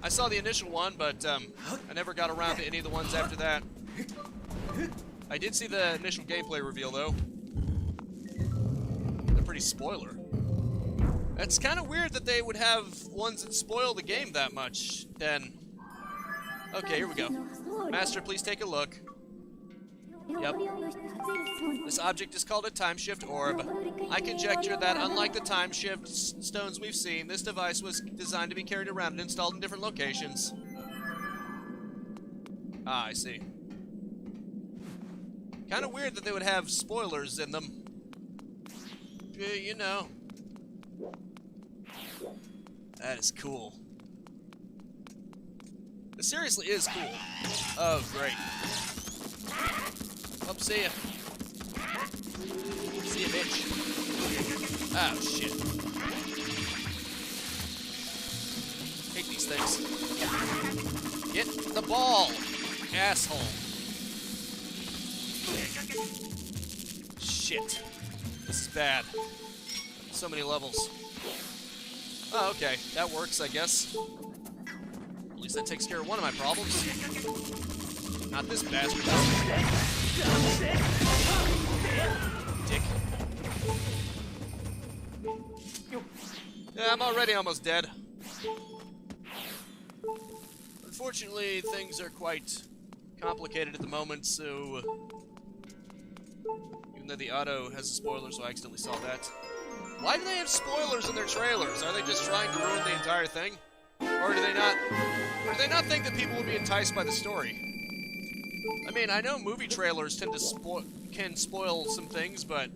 A: I saw the initial one, but I never got around to any of the ones after that. I did see the initial gameplay reveal, though. They're pretty spoiler. It's kind of weird that they would have ones that spoil the game that much, then. Okay, here we go. Master, please take a look. Yep. This object is called a time shift orb. I conjecture that, unlike the time shift stones we've seen, this device was designed to be carried around and installed in different locations. Ah, I see. Kind of weird that they would have spoilers in them. You know. That is cool. It seriously is cool. Oh, great. Oh, see ya. See ya, bitch. Oh, shit. Hate these things. Get the ball, asshole. Shit. This is bad. So many levels. Oh, okay. That works, I guess. At least that takes care of one of my problems. Not this bastard. Dick. Yeah, I'm already almost dead. Unfortunately, things are quite complicated at the moment, so... Even though the auto has a spoiler, so I accidentally saw that. Why do they have spoilers in their trailers? Are they just trying to ruin the entire thing? Or do they not think that people will be enticed by the story? I mean, I know movie trailers tend to can spoil some things, but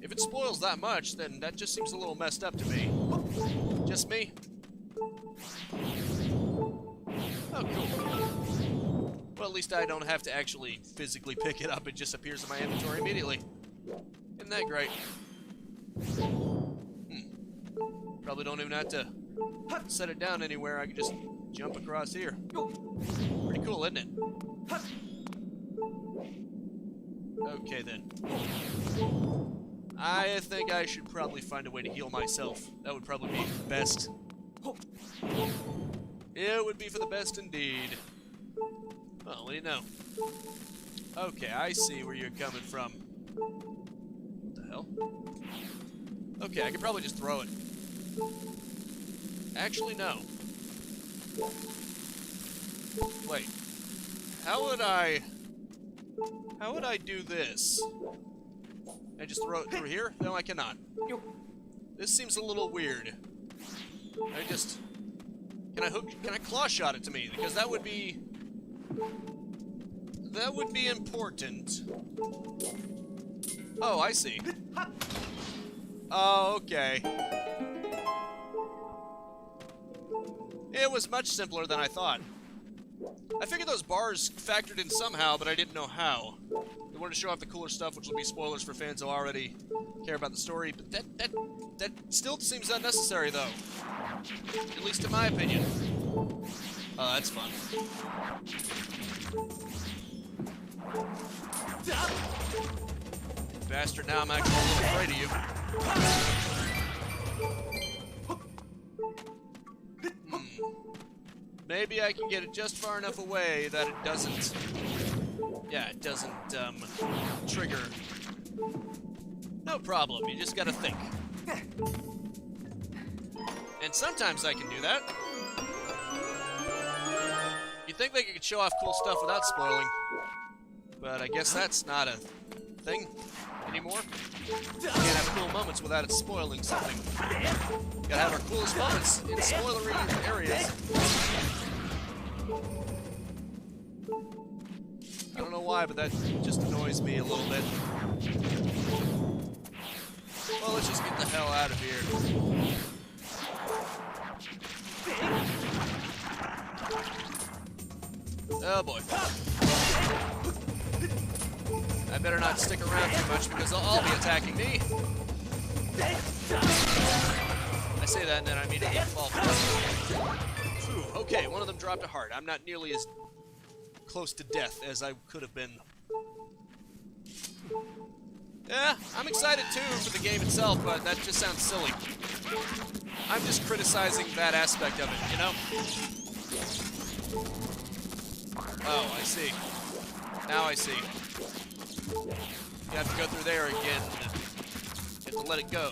A: if it spoils that much, then that just seems a little messed up to me. Just me? Oh, cool. Well, at least I don't have to actually physically pick it up. It just appears in my inventory immediately. Isn't that great? Probably don't even have to set it down anywhere. I can just jump across here. Pretty cool, isn't it? Okay, then. I think I should probably find a way to heal myself. That would probably be best. It would be for the best indeed. Well, what do you know? Okay, I see where you're coming from. What the hell? Okay, I could probably just throw it. Actually, no. Wait. How would I do this? I just throw it through here? No, I cannot. This seems a little weird. Can I claw shot it to me? Because that would be important. Oh, I see. Oh, okay. It was much simpler than I thought. I figured those bars factored in somehow, but I didn't know how. They wanted to show off the cooler stuff, which will be spoilers for fans who already care about the story, but that still seems unnecessary, though. At least in my opinion. Oh, that's fun. Bastard, now I'm actually a little afraid of you. Maybe I can get it just far enough away that it doesn't... Yeah, it doesn't, trigger. No problem, you just gotta think. And sometimes I can do that. You'd think they could show off cool stuff without spoiling. But I guess that's not a thing anymore. You can't have cool moments without it spoiling something. Gotta have our coolest moments in spoilery areas. I don't know why, but that just annoys me a little bit. Well, let's just get the hell out of here. Oh boy. I better not stick around too much because they'll all be attacking me. I say that and then I immediately fall. Phew, okay, one of them dropped a heart. I'm not nearly as close to death as I could have been. Yeah, I'm excited too for the game itself, but that just sounds silly. I'm just criticizing that aspect of it, you know? Oh, I see. Now I see. You have to go through there again. You have to let it go.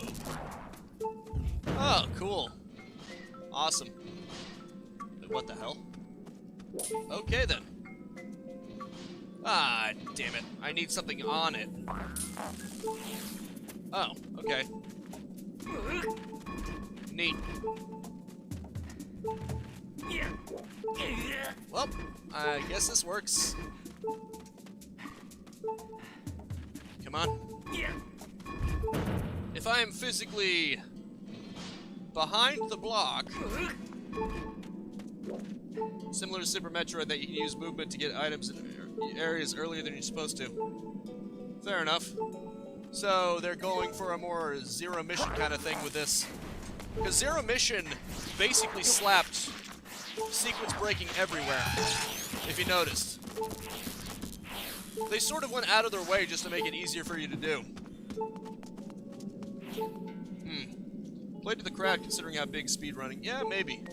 A: Oh, cool. Awesome. What the hell? Okay, then. Ah, damn it. I need something on it. Oh, okay. Neat. Well, I guess this works. Come on. If I am physically behind the block, similar to Super Metroid, that you can use movement to get items in areas earlier than you're supposed to. Fair enough. So they're going for a more Zero Mission kind of thing with this. Because Zero Mission basically slapped sequence breaking everywhere, if you noticed. They sort of went out of their way just to make it easier for you to do. Played to the crowd considering how big speedrunning. Yeah, maybe.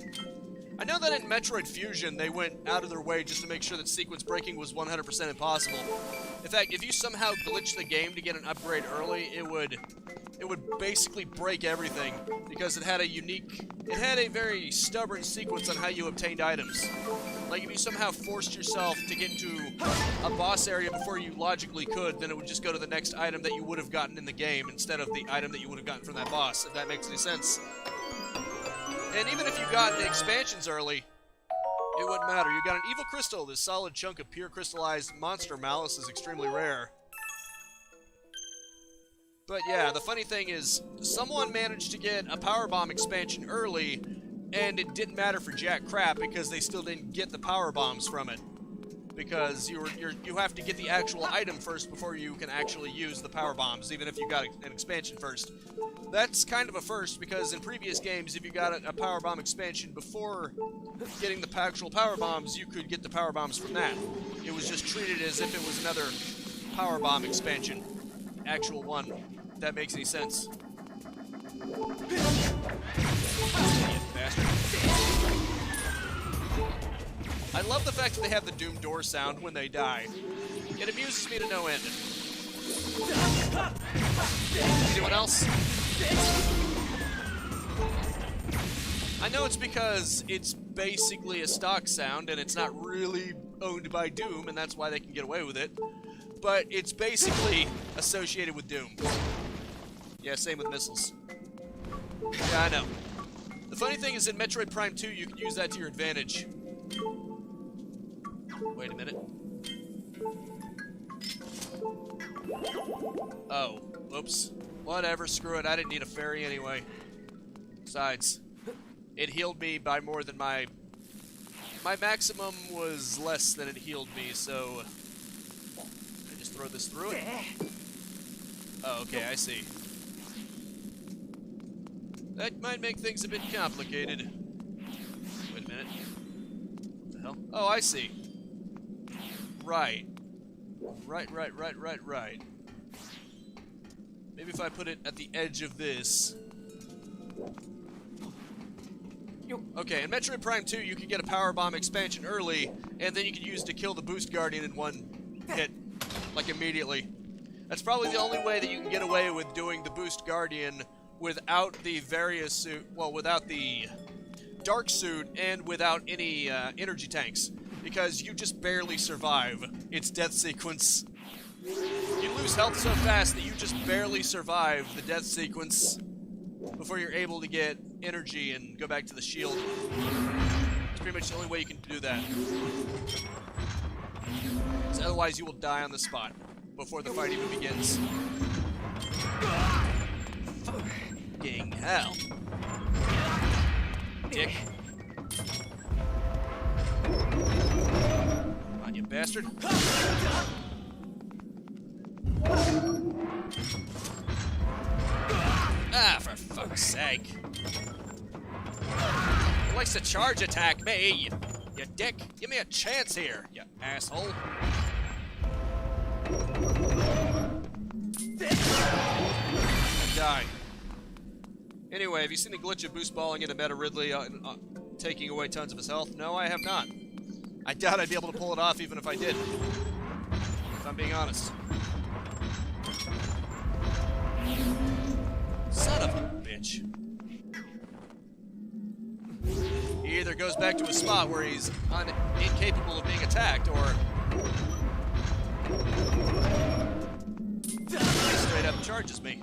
A: I know that in Metroid Fusion, they went out of their way just to make sure that sequence breaking was 100% impossible. In fact, if you somehow glitched the game to get an upgrade early, it would basically break everything, because it had a very stubborn sequence on how you obtained items. Like, if you somehow forced yourself to get into a boss area before you logically could, then it would just go to the next item that you would have gotten in the game instead of the item that you would have gotten from that boss, if that makes any sense. And even if you got the expansions early, it wouldn't matter. You got an Evil Crystal. This solid chunk of pure crystallized monster malice is extremely rare. But yeah, the funny thing is, someone managed to get a Power Bomb expansion early, and it didn't matter for jack crap because they still didn't get the Power Bombs from it. Because you have to get the actual item first before you can actually use the Power Bombs, even if you got an expansion first. That's kind of a first, because in previous games, if you got a Power Bomb expansion before getting the actual Power Bombs, you could get the Power Bombs from that. It was just treated as if it was another Power Bomb expansion. Actual one. If that makes any sense. Bastard. I love the fact that they have the Doom door sound when they die. It amuses me to no end. Anyone else? I know it's because it's basically a stock sound and it's not really owned by Doom, and that's why they can get away with it. But it's basically associated with Doom. Yeah, same with missiles. Yeah, I know. The funny thing is, in Metroid Prime 2, you can use that to your advantage. Wait a minute. Oh, whoops. Whatever, screw it. I didn't need a fairy anyway. Besides, it healed me by more than my maximum was less than it healed me, so I just throw this through it. Oh, okay, I see. That might make things a bit complicated. Wait a minute. What the hell? Oh, I see. Right. Right. Maybe if I put it at the edge of this. Okay, in Metroid Prime 2, you can get a Power Bomb expansion early, and then you can use it to kill the Boost Guardian in one hit. Like, immediately. That's probably the only way that you can get away with doing the Boost Guardian without the various suit, well, without the Dark Suit, and without any energy tanks. Because you just barely survive its death sequence. You lose health so fast that you just barely survive the death sequence before you're able to get energy and go back to the shield. It's pretty much the only way you can do that. Because otherwise you will die on the spot before the fight even begins. Fucking hell. Dick. Come on, you bastard. Ah, for fuck's sake. He likes to charge attack me, you dick. Give me a chance here, you asshole. I died. Anyway, have you seen the glitch of boost balling into Meta Ridley taking away tons of his health? No, I have not. I doubt I'd be able to pull it off even if I did. If I'm being honest. Son of a bitch. He either goes back to a spot where he's incapable of being attacked, or he straight up charges me.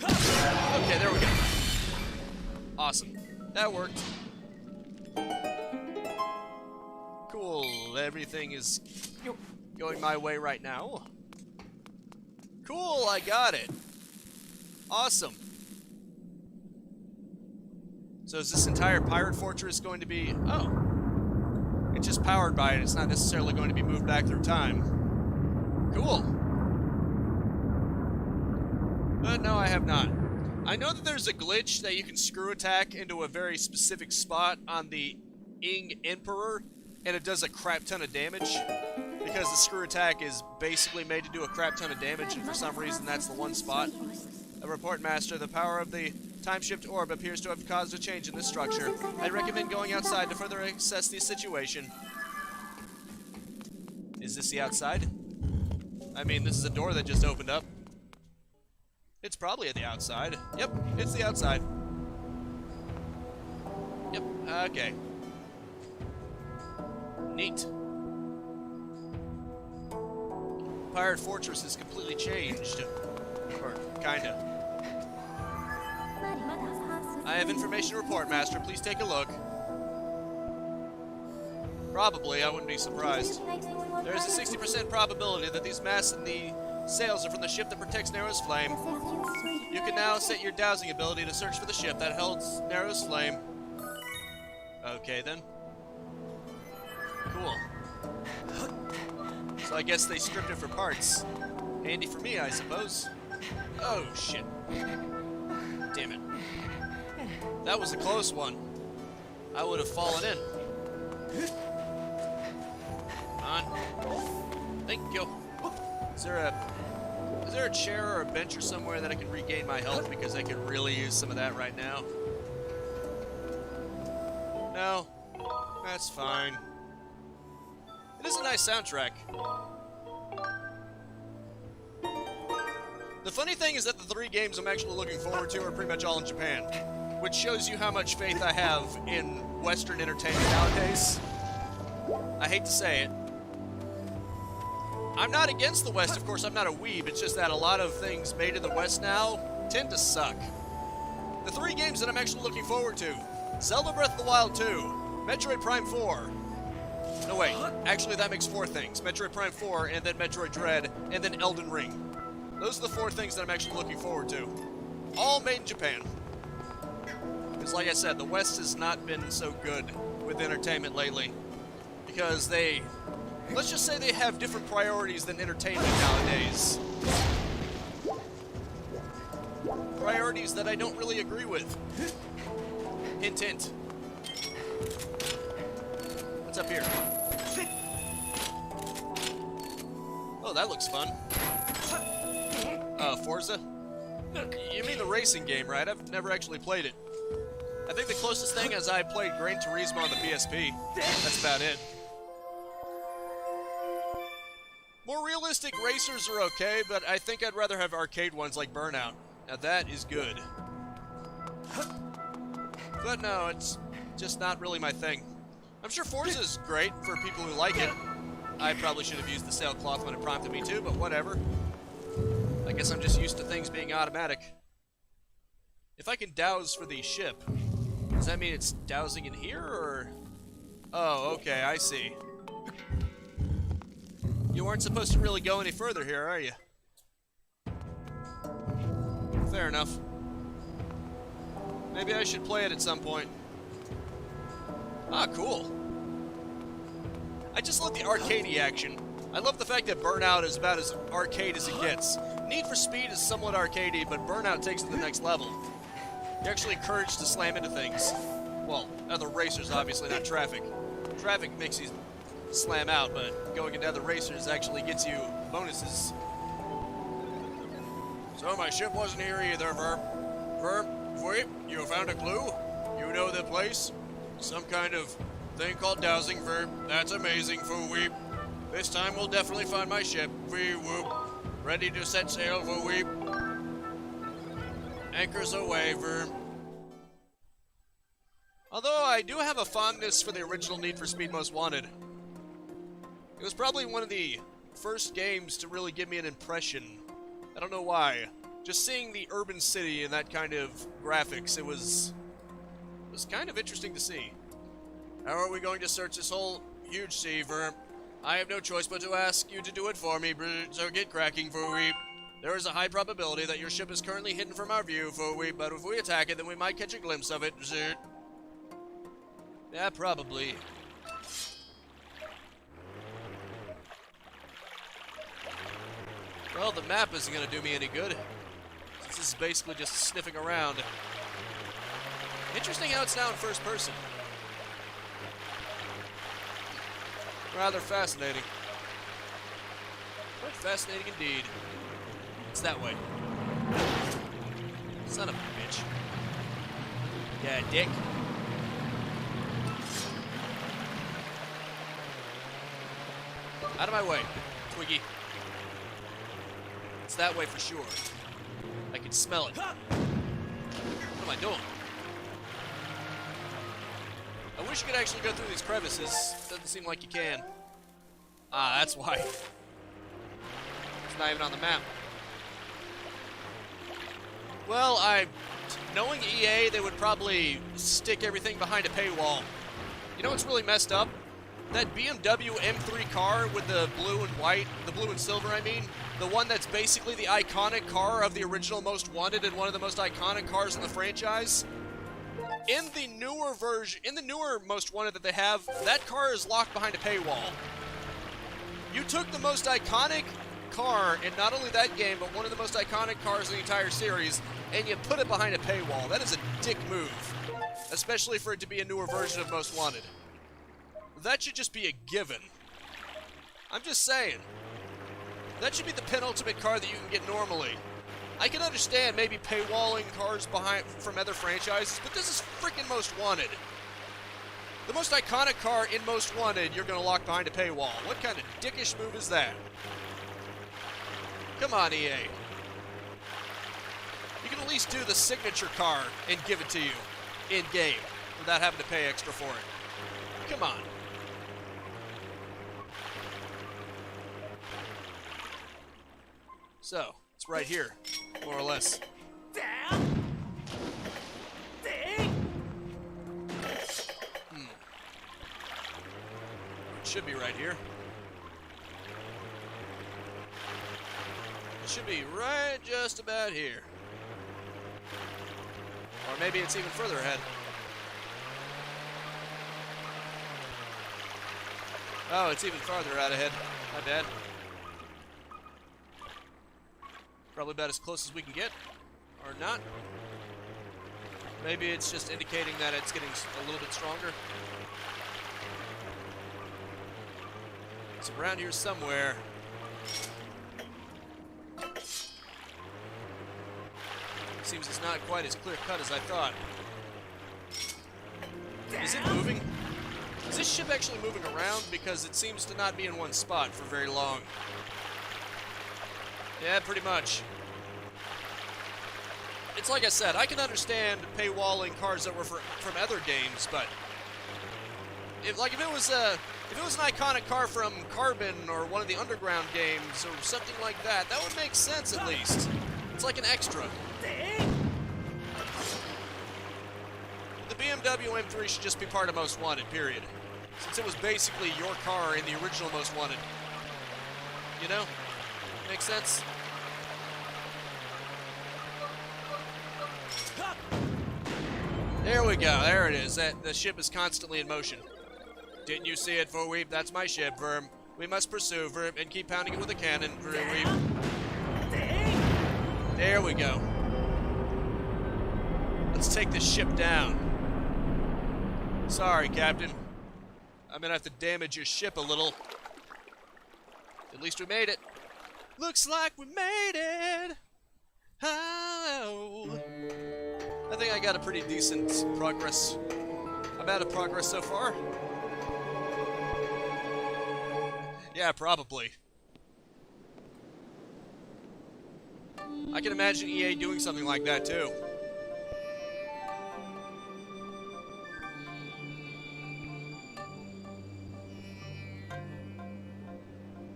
A: Okay, there we go. Awesome. That worked. Cool. Everything is going my way right now. Cool, I got it. Awesome. So is this entire pirate fortress going to be... Oh. It's just powered by it. It's not necessarily going to be moved back through time. Cool. But no, I have not. I know that there's a glitch that you can screw attack into a very specific spot on the Ing Emperor, and it does a crap ton of damage. Because the screw attack is basically made to do a crap ton of damage, and for some reason that's the one spot. A report master, the power of the time-shift orb appears to have caused a change in this structure. I recommend going outside to further assess the situation. Is this the outside? I mean, this is a door that just opened up. It's probably at the outside. Yep, it's the outside. Yep, okay. Neat. Pirate Fortress is completely changed. Or, kinda. I have information to report, Master. Please take a look. Probably, I wouldn't be surprised. There is a 60% probability that these masts in the sails are from the ship that protects Nero's flame. You can now set your dowsing ability to search for the ship that holds Nero's flame. Okay, then. Cool. So I guess they stripped it for parts. Handy for me, I suppose. Oh, shit. Damn it. That was a close one. I would have fallen in. Come on. Thank you. Is there a chair or a bench or somewhere that I can regain my health, because I could really use some of that right now? No. That's fine. It is a nice soundtrack. The funny thing is that the 3 games I'm actually looking forward to are pretty much all in Japan, which shows you how much faith I have in Western entertainment nowadays. I hate to say it. I'm not against the West, of course, I'm not a weeb, it's just that a lot of things made in the West now tend to suck. The 3 games that I'm actually looking forward to: Zelda Breath of the Wild 2, Metroid Prime 4. No, wait, actually that makes 4 things. Metroid Prime 4, and then Metroid Dread, and then Elden Ring. Those are the 4 things that I'm actually looking forward to. All made in Japan. Because like I said, the West has not been so good with entertainment lately. Because they... let's just say they have different priorities than entertainment nowadays. Priorities that I don't really agree with. Hint, hint. What's up here? Oh, that looks fun. Forza? You mean the racing game, right? I've never actually played it. I think the closest thing is I played Gran Turismo on the PSP. That's about it. More realistic racers are okay, but I think I'd rather have arcade ones like Burnout. Now that is good. But no, it's just not really my thing. I'm sure Forza's great for people who like it. I probably should have used the sailcloth when it prompted me to, but whatever. I guess I'm just used to things being automatic. If I can douse for the ship, does that mean it's dowsing in here, or...? Oh, okay, I see. You weren't supposed to really go any further here, are you? Fair enough. Maybe I should play it at some point. Ah, cool. I just love the arcadey action. I love the fact that Burnout is about as arcade as it gets. Need for Speed is somewhat arcadey, but Burnout takes it to the next level. You're actually encouraged to slam into things. Well, other racers, obviously, not traffic. Traffic makes you slam out, but going into other racers actually gets you bonuses. So my ship wasn't here either, Verp. Verp, wait, you found a clue? You know the place? Some kind of thing called dowsing, Verp. That's amazing, Foo-weep. This time we'll definitely find my ship. Wee-whoop. Ready to set sail, Foo-weep. Anchors away, Verp. Although I do have a fondness for the original Need for Speed Most Wanted. It was probably one of the first games to really give me an impression. I don't know why. Just seeing the urban city and that kind of graphics, it was kind of interesting to see. How are we going to search this whole huge sea, Verp? I have no choice but to ask you to do it for me, so get cracking, Foo-weep. There is a high probability that your ship is currently hidden from our view, Foo-weep, but if we attack it, then we might catch a glimpse of it. Yeah, probably. Well, the map isn't going to do me any good. This is basically just sniffing around. Interesting how it's now in first person. Rather fascinating. Quite fascinating indeed. It's that way. Son of a bitch. Yeah, dick. Out of my way, Twiggy. It's that way for sure. I can smell it. What am I doing? I wish you could actually go through these crevices. Doesn't seem like you can. Ah, that's why. It's not even on the map. Well, knowing EA, they would probably stick everything behind a paywall. You know what's really messed up? That BMW M3 car with the blue and white, the blue and silver, I mean, the one that's basically the iconic car of the original Most Wanted and one of the most iconic cars in the franchise. In the newer version, in the newer Most Wanted that they have, that car is locked behind a paywall. You took the most iconic car in not only that game, but one of the most iconic cars in the entire series, and you put it behind a paywall. That is a dick move, especially for it to be a newer version of Most Wanted. That should just be a given. I'm just saying. That should be the penultimate car that you can get normally. I can understand maybe paywalling cars from other franchises, but this is freaking Most Wanted. The most iconic car in Most Wanted, you're going to lock behind a paywall. What kind of dickish move is that? Come on, EA. You can at least do the signature car and give it to you in-game without having to pay extra for it. Come on. So, it's right here, more or less. It should be right here. It should be right just about here. Or maybe it's even further ahead. Oh, it's even farther out ahead. My bad. Probably about as close as we can get. Or not. Maybe it's just indicating that it's getting a little bit stronger. It's around here somewhere. Seems it's not quite as clear cut as I thought. Is it moving? Is this ship actually moving around? Because it seems to not be in one spot for very long. Yeah, pretty much. It's like I said, I can understand paywalling cars that were from other games, but if it was an iconic car from Carbon or one of the Underground games or something like that, that would make sense at least. It's like an extra. The BMW M3 should just be part of Most Wanted, period. Since it was basically your car in the original Most Wanted. You know? Makes sense? There we go. There it is. The ship is constantly in motion. Didn't you see it, Verweep? That's my ship, Verm. We must pursue, Verm, and keep pounding it with a cannon, Verweep. There we go. Let's take this ship down. Sorry, Captain. I'm gonna have to damage your ship a little. At least we made it. Looks like we made it. Oh. I think I got a pretty decent progress. I'm out of progress so far. Yeah, probably. I can imagine EA doing something like that too.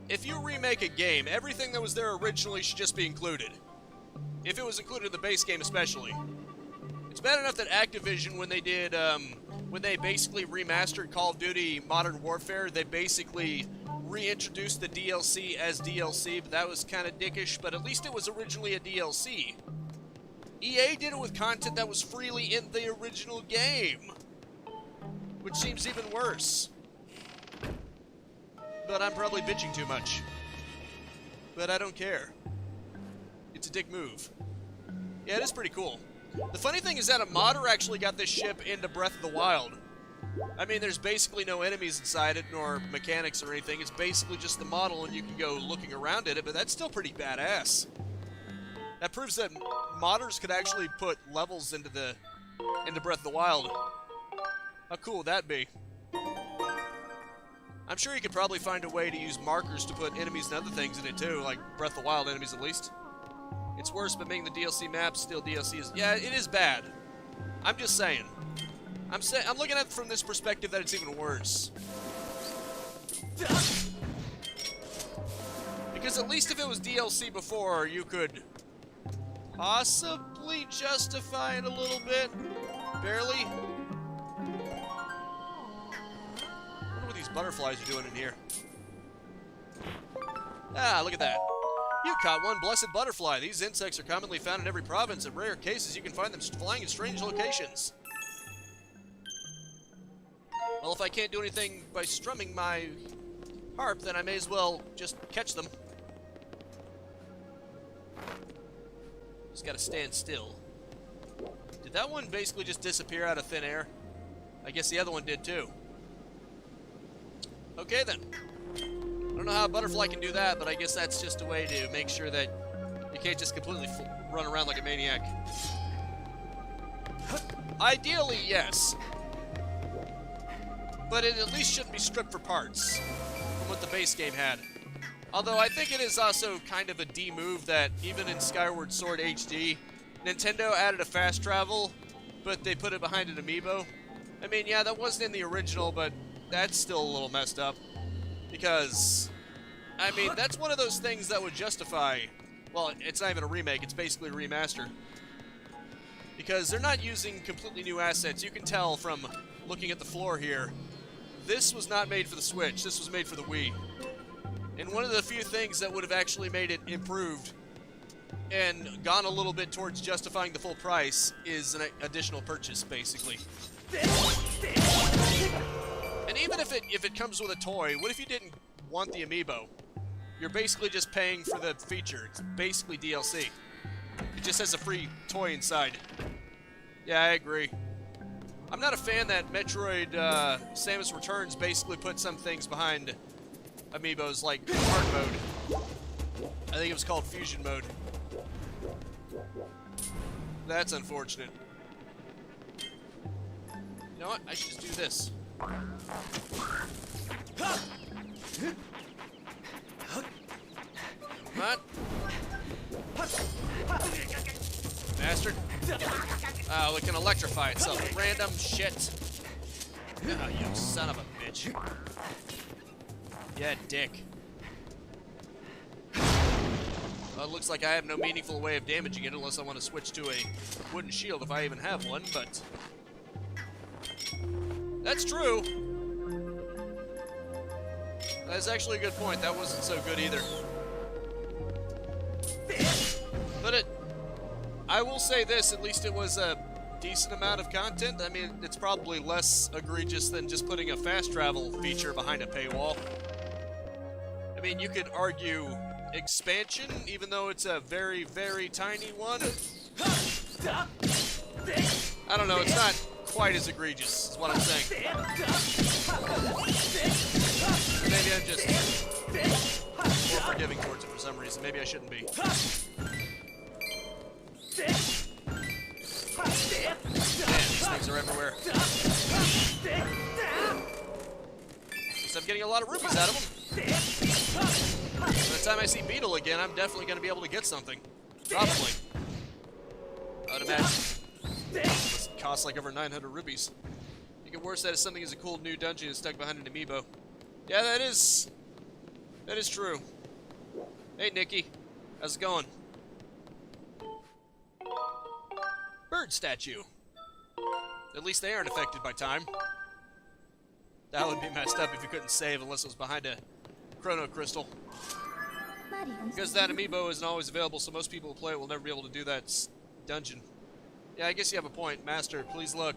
A: If you remake a game, everything that was there originally should just be included. If it was included in the base game especially. It's bad enough that Activision, when they basically remastered Call of Duty Modern Warfare, they basically reintroduced the DLC as DLC, but that was kind of dickish, but at least it was originally a DLC. EA did it with content that was freely in the original game. which seems even worse. But I'm probably bitching too much. But I don't care. It's a dick move. Yeah, it is pretty cool. The funny thing is that a modder actually got this ship into Breath of the Wild. I mean, there's basically no enemies inside it, nor mechanics or anything. It's basically just the model, and you can go looking around at it, but that's still pretty badass. That proves that modders could actually put levels into Breath of the Wild. How cool would that be? I'm sure you could probably find a way to use markers to put enemies and other things in it too, like Breath of the Wild enemies at least. It's worse, but making the DLC maps still DLC is... Yeah, it is bad. I'm just saying. I'm looking at it from this perspective that it's even worse. Because at least if it was DLC before, you could possibly justify it a little bit. Barely. I wonder what these butterflies are doing in here. Ah, look at that. You caught one blessed butterfly. These insects are commonly found in every province. In rare cases, you can find them flying in strange locations. Well, if I can't do anything by strumming my harp, then I may as well just catch them. Just gotta stand still. Did that one basically just disappear out of thin air? I guess the other one did too. Okay then. I don't know how a butterfly can do that, but I guess that's just a way to make sure that you can't just completely run around like a maniac. Ideally, yes. But it at least shouldn't be stripped for parts from what the base game had. Although I think it is also kind of a D move that even in Skyward Sword HD, Nintendo added a fast travel, but they put it behind an amiibo. I mean, yeah, that wasn't in the original, but that's still a little messed up. Because, I mean, that's one of those things that would justify... Well, it's not even a remake, it's basically a remaster. Because they're not using completely new assets. You can tell from looking at the floor here. This was not made for the Switch, this was made for the Wii. And one of the few things that would have actually made it improved and gone a little bit towards justifying the full price is an additional purchase, basically. And even if it comes with a toy, what if you didn't want the amiibo? You're basically just paying for the feature. It's basically DLC. It just has a free toy inside. Yeah, I agree. I'm not a fan that Metroid Samus Returns basically put some things behind amiibos, like hard mode. I think it was called Fusion Mode. That's unfortunate. You know what? I should just do this. Come on. Bastard. Oh, it can electrify itself. Random shit. Oh, you son of a bitch. Yeah, dick. Well, it looks like I have no meaningful way of damaging it unless I want to switch to a wooden shield if I even have one, but... That's true. That's actually a good point. That wasn't so good either. But I will say this, at least it was a decent amount of content. I mean, it's probably less egregious than just putting a fast travel feature behind a paywall. I mean, you could argue expansion, even though it's a very, very tiny one. I don't know, it's not quite as egregious, is what I'm saying. Maybe I'm just more forgiving towards it for some reason. Maybe I shouldn't be. Man, these things are everywhere. So I'm getting a lot of rupees out of them. By the time I see Beetle again, I'm definitely going to be able to get something. Probably. I would imagine. This costs like over 900 rupees. Make it worse that if something is a cool new dungeon and stuck behind an amiibo. Yeah, that is true. Hey, Nikki. How's it going? Bird statue. At least they aren't affected by time. That would be messed up if you couldn't save unless it was behind a Chrono Crystal. Because that amiibo isn't always available, so most people who play it will never be able to do that dungeon. Yeah, I guess you have a point. Master, please look.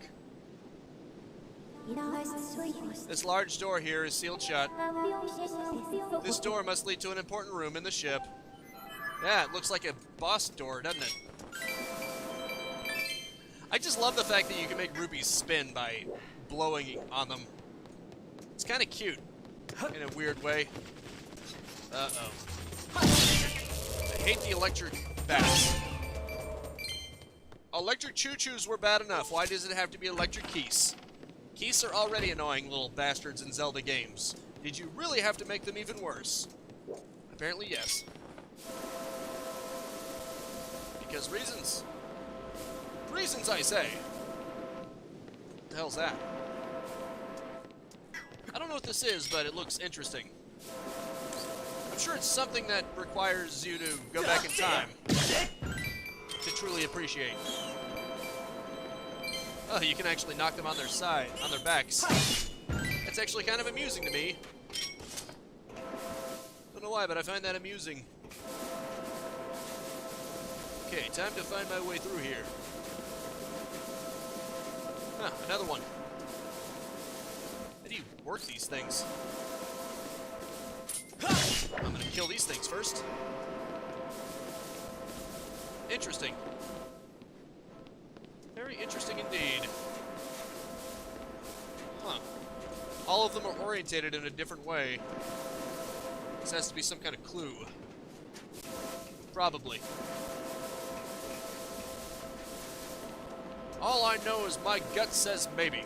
A: This large door here is sealed shut. This door must lead to an important room in the ship. Yeah, it looks like a boss door, doesn't it? I just love the fact that you can make rupees spin by blowing on them. It's kind of cute in a weird way. Uh-oh. I hate the electric bats. Electric choo-choos were bad enough. Why does it have to be electric keys? Keys are already annoying little bastards in Zelda games. Did you really have to make them even worse? Apparently, yes. Because reasons. Reasons, I say. What the hell's that? I don't know what this is, but it looks interesting. I'm sure it's something that requires you to go back in time to truly appreciate. Oh, you can actually knock them on their side, on their backs. That's actually kind of amusing to me. Don't know why, but I find that amusing. Okay, time to find my way through here. Huh, another one. How do you work these things? I'm gonna kill these things first. Interesting. Very interesting indeed. Huh. All of them are orientated in a different way. This has to be some kind of clue. Probably. All I know is my gut says maybe.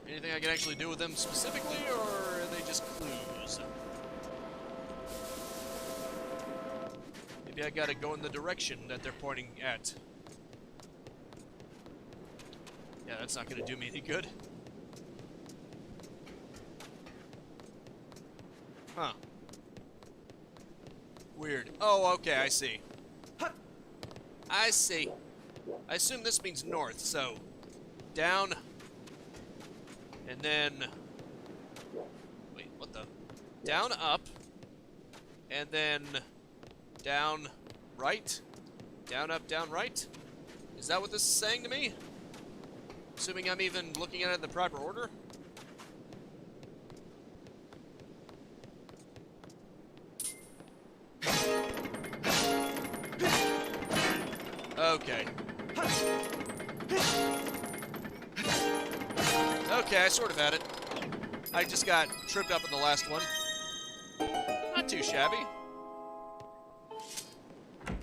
A: Anything I can actually do with them specifically, or are they just clues? Maybe I gotta go in the direction that they're pointing at. Yeah, that's not gonna do me any good. Huh. Weird. Oh, okay, I see. I see. I assume this means north, so down, and then, wait, what the? Down, up, and then down, right? Down, up, down, right? Is that what this is saying to me? Assuming I'm even looking at it in the proper order? Okay. Okay, I sort of had it. I just got tripped up in the last one. Not too shabby.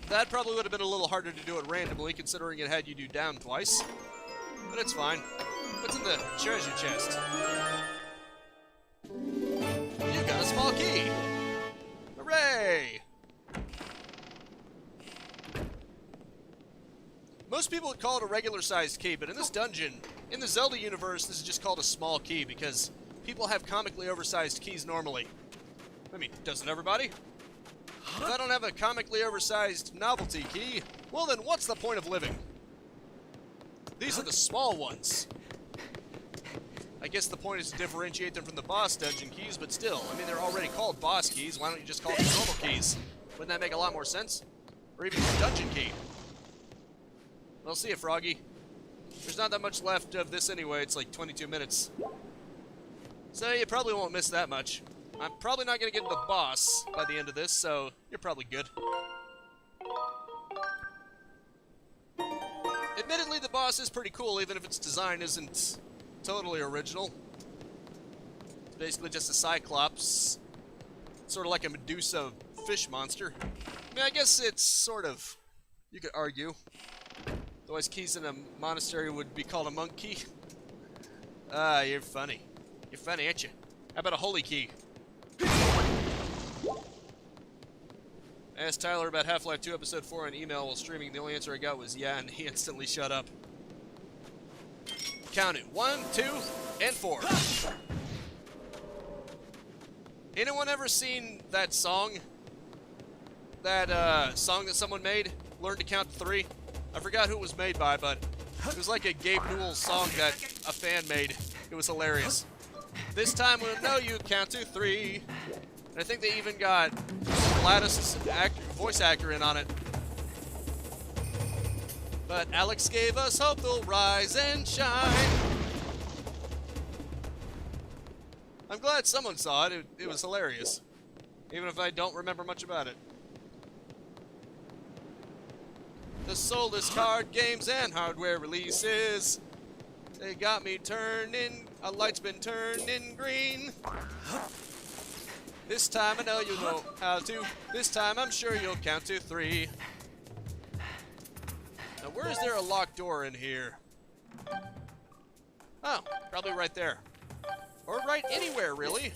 A: That probably would have been a little harder to do it randomly, considering it had you do down twice. But it's fine. What's in the treasure chest? You got a small key! Hooray! Most people would call it a regular-sized key, but in this dungeon, in the Zelda universe, this is just called a small key, because people have comically oversized keys normally. I mean, doesn't everybody? If I don't have a comically oversized novelty key, well then what's the point of living? These are the small ones. I guess the point is to differentiate them from the boss dungeon keys, but still, I mean, they're already called boss keys. Why don't you just call them normal keys? Wouldn't that make a lot more sense? Or even a dungeon key. Well, see ya, Froggy. There's not that much left of this anyway. It's like 22 minutes. So you probably won't miss that much. I'm probably not going to get to the boss by the end of this, so you're probably good. Admittedly, the boss is pretty cool, even if its design isn't totally original. It's basically just a Cyclops. Sort of like a Medusa fish monster. I mean, I guess it's sort of... You could argue. Otherwise, keys in a monastery would be called a monk key. Ah, you're funny. You're funny, ain't you? How about a holy key? I asked Tyler about Half-Life 2 Episode 4 on email while streaming. The only answer I got was yeah, and he instantly shut up. Count it. 1, 2, and 4. Anyone ever seen that song? That song that someone made? Learn to Count to 3? I forgot who it was made by, but it was like a Gabe Newell song that a fan made. It was hilarious. This time we'll know you count to 3. And I think they even got Gladys' voice actor in on it. But Alex gave us hope, they'll rise and shine. I'm glad someone saw it. It was hilarious. Even if I don't remember much about it. The soulless card games and hardware releases. They got me turning. A light's been turning green. This time I know you know how to. This time I'm sure you'll count to 3. Now where is there a locked door in here? Oh, probably right there. Or right anywhere, really.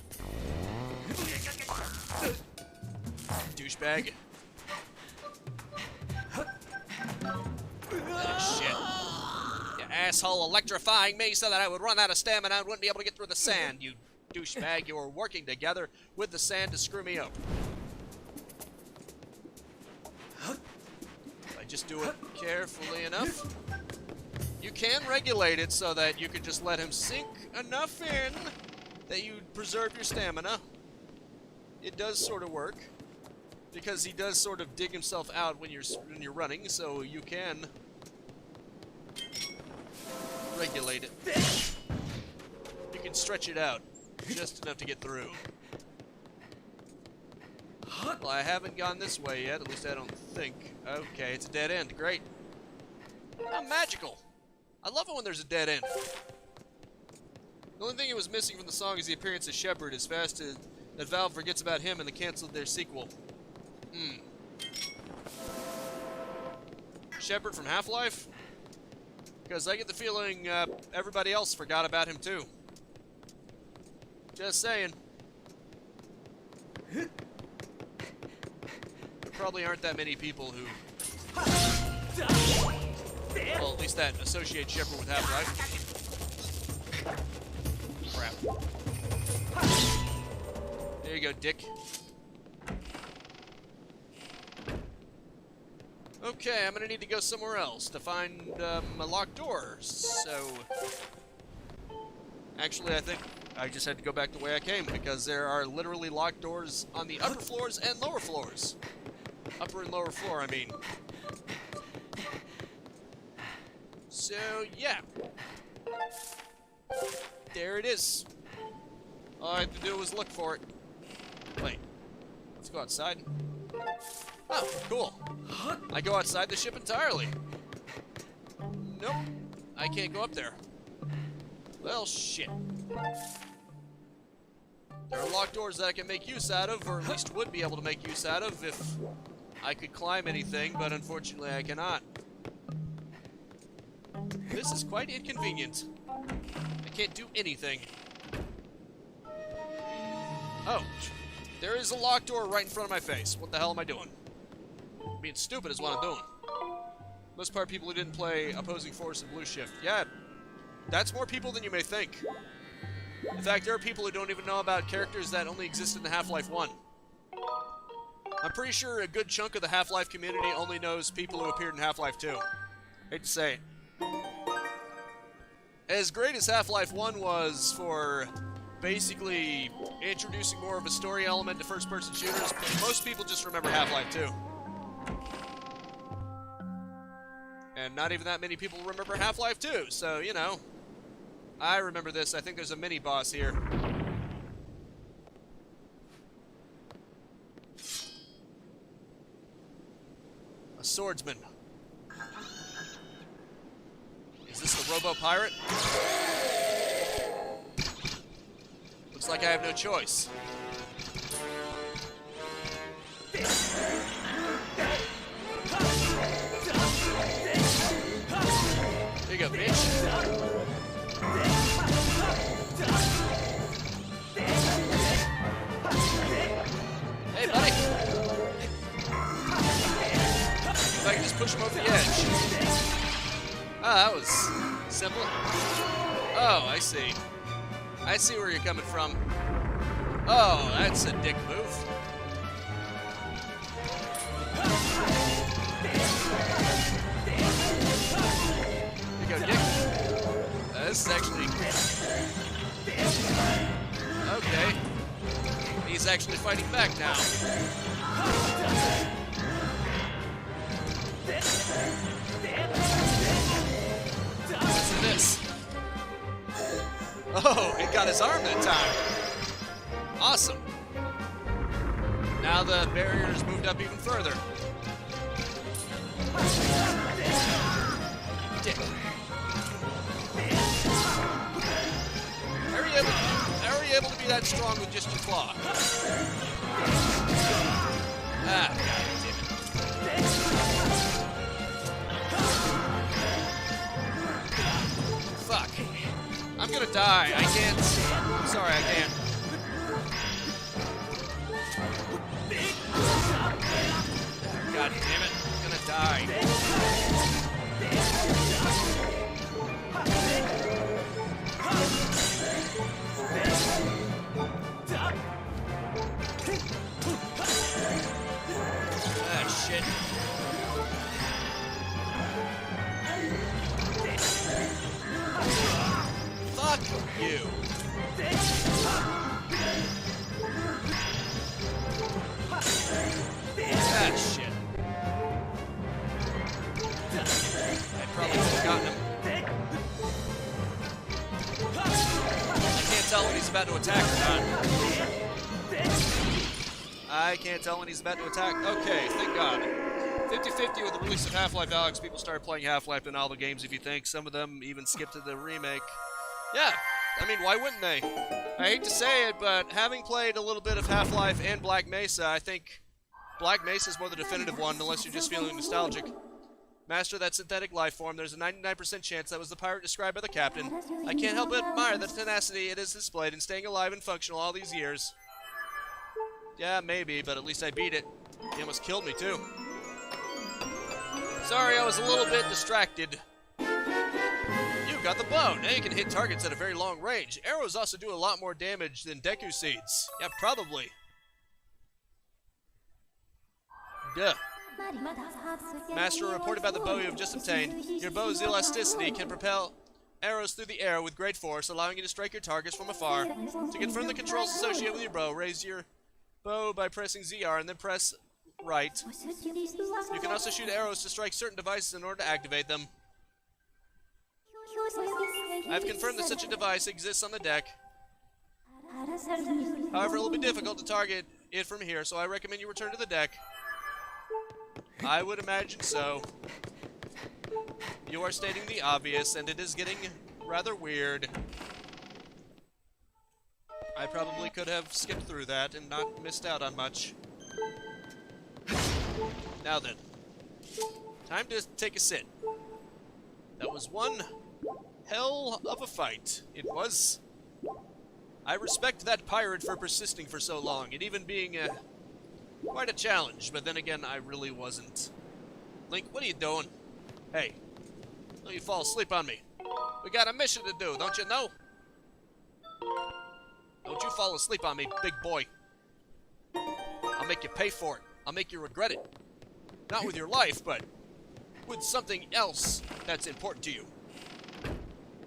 A: Douchebag. Oh, shit. You asshole electrifying me so that I would run out of stamina and wouldn't be able to get through the sand, you douchebag. You were working together with the sand to screw me up. If I just do it carefully enough, you can regulate it so that you can just let him sink enough in that you preserve your stamina. It does sort of work, because he does sort of dig himself out when you're running, so you can regulate it. You can stretch it out just enough to get through. Well, I haven't gone this way yet, at least I don't think. Okay, it's a dead end. Great. How magical. I love it when there's a dead end. The only thing it was missing from the song is the appearance of Shepard, as fast as that Valve forgets about him and they canceled their sequel. Shepard from Half-Life? Because I get the feeling everybody else forgot about him too. Just saying. There probably aren't that many people who... well, at least that associate Shepard with Half-Life. Crap. There you go, dick. Okay, I'm gonna need to go somewhere else to find a locked door, so... Actually, I think I just had to go back the way I came, because there are literally locked doors on the upper floors and lower floors. Upper and lower floor, I mean. So, yeah. There it is. All I had to do was look for it. Wait. Let's go outside. Oh, cool. I go outside the ship entirely. Nope. I can't go up there. Well, shit. There are locked doors that I can make use out of, or at least would be able to make use out of if I could climb anything, but unfortunately I cannot. This is quite inconvenient. I can't do anything. Oh. There is a locked door right in front of my face. What the hell am I doing? Being stupid is what I'm doing. Most part, people who didn't play Opposing Force and Blue Shift. Yeah, that's more people than you may think. In fact, there are people who don't even know about characters that only exist in the Half-Life 1. I'm pretty sure a good chunk of the Half-Life community only knows people who appeared in Half-Life 2. Hate to say it. As great as Half-Life 1 was for basically introducing more of a story element to first-person shooters, most people just remember Half-Life 2. And not even that many people remember Half-Life 2, so, you know. I remember this. I think there's a mini-boss here. A swordsman. Is this the Robo-Pirate? Looks like I have no choice. There you go, bitch. Hey, buddy. If I can just push him over the edge. Ah, that was simple. Oh, I see. I see where you're coming from. Oh, that's a dick move. There you go, dick. This is actually... okay. He's actually fighting back now. Oh, it got his arm that time. Awesome. Now the barrier's moved up even further. Dick. How are you able to be that strong with just your claw? Ah, god damn it. Fuck. I'm gonna die. I can't. Sorry, I can't. God damn it. I'm gonna die. Ah, shit. Fuck you. Ah, shit. I probably could have gotten him. I can't tell when he's about to attack or not. I can't tell when he's about to attack. Okay, thank God. 50-50 with the release of Half-Life Alyx. People started playing Half-Life in all the games, if you think. Some of them even skipped to the remake. Yeah, I mean, why wouldn't they? I hate to say it, but having played a little bit of Half-Life and Black Mesa, I think Black Mesa is more the definitive one, unless you're just feeling nostalgic. Master that synthetic life form, there's a 99% chance that was the pirate described by the captain. I can't help but admire the tenacity it has displayed in staying alive and functional all these years. Yeah, maybe, but at least I beat it. He almost killed me, too. Sorry, I was a little bit distracted. You got the bow. Now you can hit targets at a very long range. Arrows also do a lot more damage than Deku Seeds. Yeah, probably. Duh. Master, a report about the bow you have just obtained. Your bow's elasticity can propel arrows through the air with great force, allowing you to strike your targets from afar. To confirm the controls associated with your bow, raise your bow by pressing ZR and then press right. You can also shoot arrows to strike certain devices in order to activate them. I've confirmed that such a device exists on the deck. However, it will be difficult to target it from here, so I recommend you return to the deck. I would imagine so. You are stating the obvious, and it is getting rather weird. I probably could have skipped through that and not missed out on much. Now then, time to take a sit. That was one hell of a fight. It was. I respect that pirate for persisting for so long, and even being quite a challenge, but then again, I really wasn't. Link, what are you doing? Hey, don't you fall asleep on me. We got a mission to do, don't you know? Don't you fall asleep on me, big boy. I'll make you pay for it. I'll make you regret it. Not with your life, but with something else that's important to you.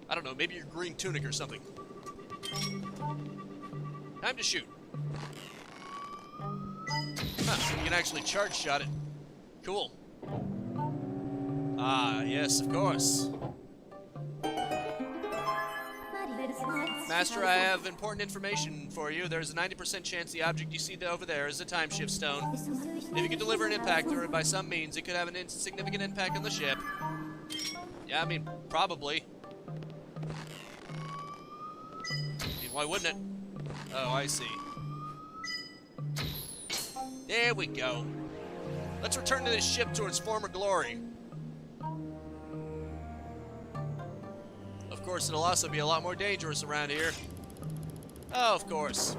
A: I don't know, maybe your green tunic or something. Time to shoot. Huh, so you can actually charge shot it. Cool. Ah, yes, of course. Master, I have important information for you. There's a 90% chance the object you see over there is a time shift stone. If you can deliver an impact through it by some means, it could have an insignificant impact on the ship. Yeah, I mean, probably. I mean, why wouldn't it? Oh, I see. There we go. Let's return to this ship to its former glory. Of course, it'll also be a lot more dangerous around here. Oh, of course.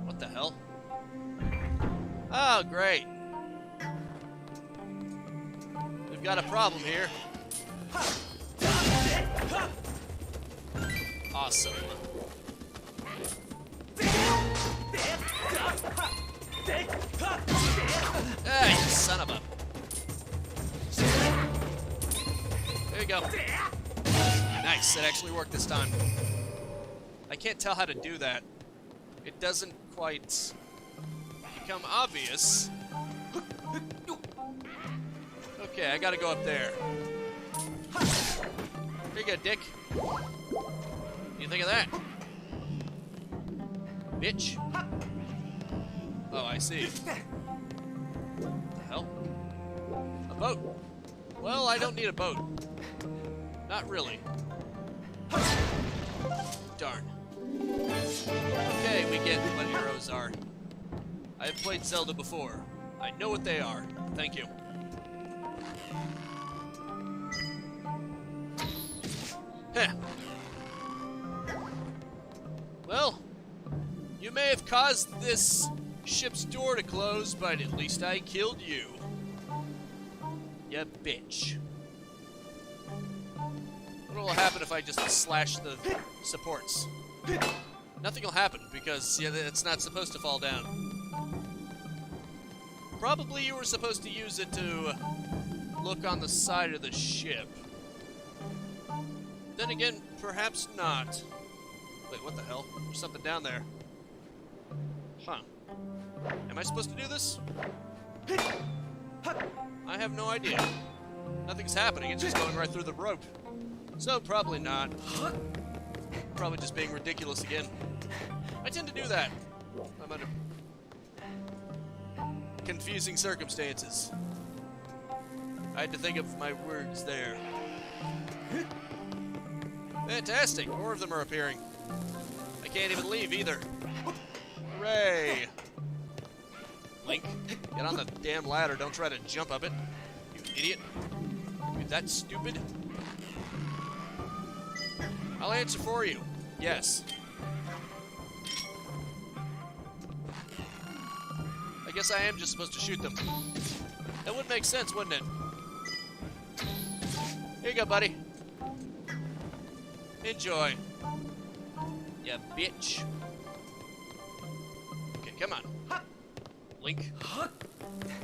A: What the hell? Oh, great. We've got a problem here. Awesome. Ah, you son of a... There you go. Nice, it actually worked this time. I can't tell how to do that. It doesn't quite become obvious. Okay, I gotta go up there. Here you go, dick. What do you think of that? Bitch. Oh, I see. What the hell? A boat. Well, I don't need a boat. Not really. Darn. Okay, we get what arrows are. I have played Zelda before. I know what they are. Thank you. Heh. Well, you may have caused this ship's door to close, but at least I killed you. Ya bitch. What will happen if I just slash the supports? Nothing will happen, because yeah, it's not supposed to fall down. Probably you were supposed to use it to look on the side of the ship. Then again, perhaps not. Wait, what the hell? There's something down there. Huh. Am I supposed to do this? I have no idea. Nothing's happening, it's just going right through the rope. So, probably not. Probably just being ridiculous again. I tend to do that. I'm under confusing circumstances. I had to think of my words there. Fantastic! More of them are appearing. I can't even leave either. Hooray! Link, get on the damn ladder. Don't try to jump up it. You idiot. You that stupid? I'll answer for you. Yes. I guess I am just supposed to shoot them. That would make sense, wouldn't it? Here you go, buddy. Enjoy. Ya bitch. Okay, come on. Link. I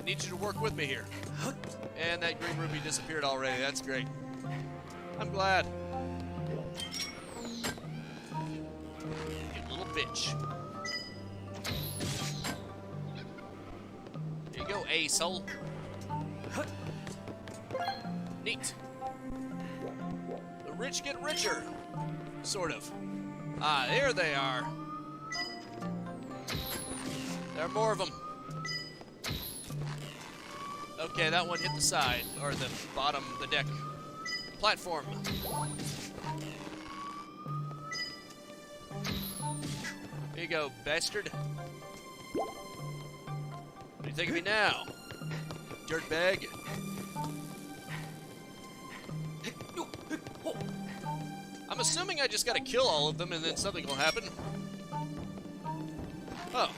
A: need you to work with me here. And that green ruby disappeared already. That's great. I'm glad. You little bitch. Here you go, asshole. Neat. The rich get richer. Sort of. Ah, there they are. There are more of them. Okay, that one hit the side, or the bottom, the deck. Platform. Here you go, bastard. What do you think of me now? Dirtbag. I'm assuming I just gotta kill all of them and then something will happen. Oh,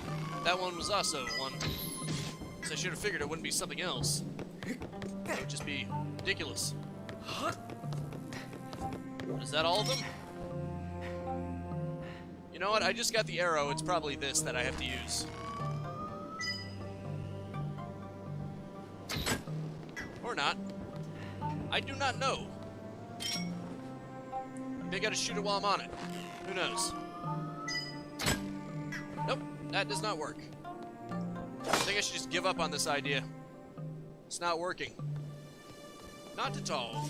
A: that one was also one. So I should have figured it wouldn't be something else. That would just be ridiculous. Is that all of them? You know what? I just got the arrow. It's probably this that I have to use. Or not. I do not know. Maybe I gotta shoot it while I'm on it. Who knows? Nope, that does not work. I think I should just give up on this idea. It's not working. Not at all.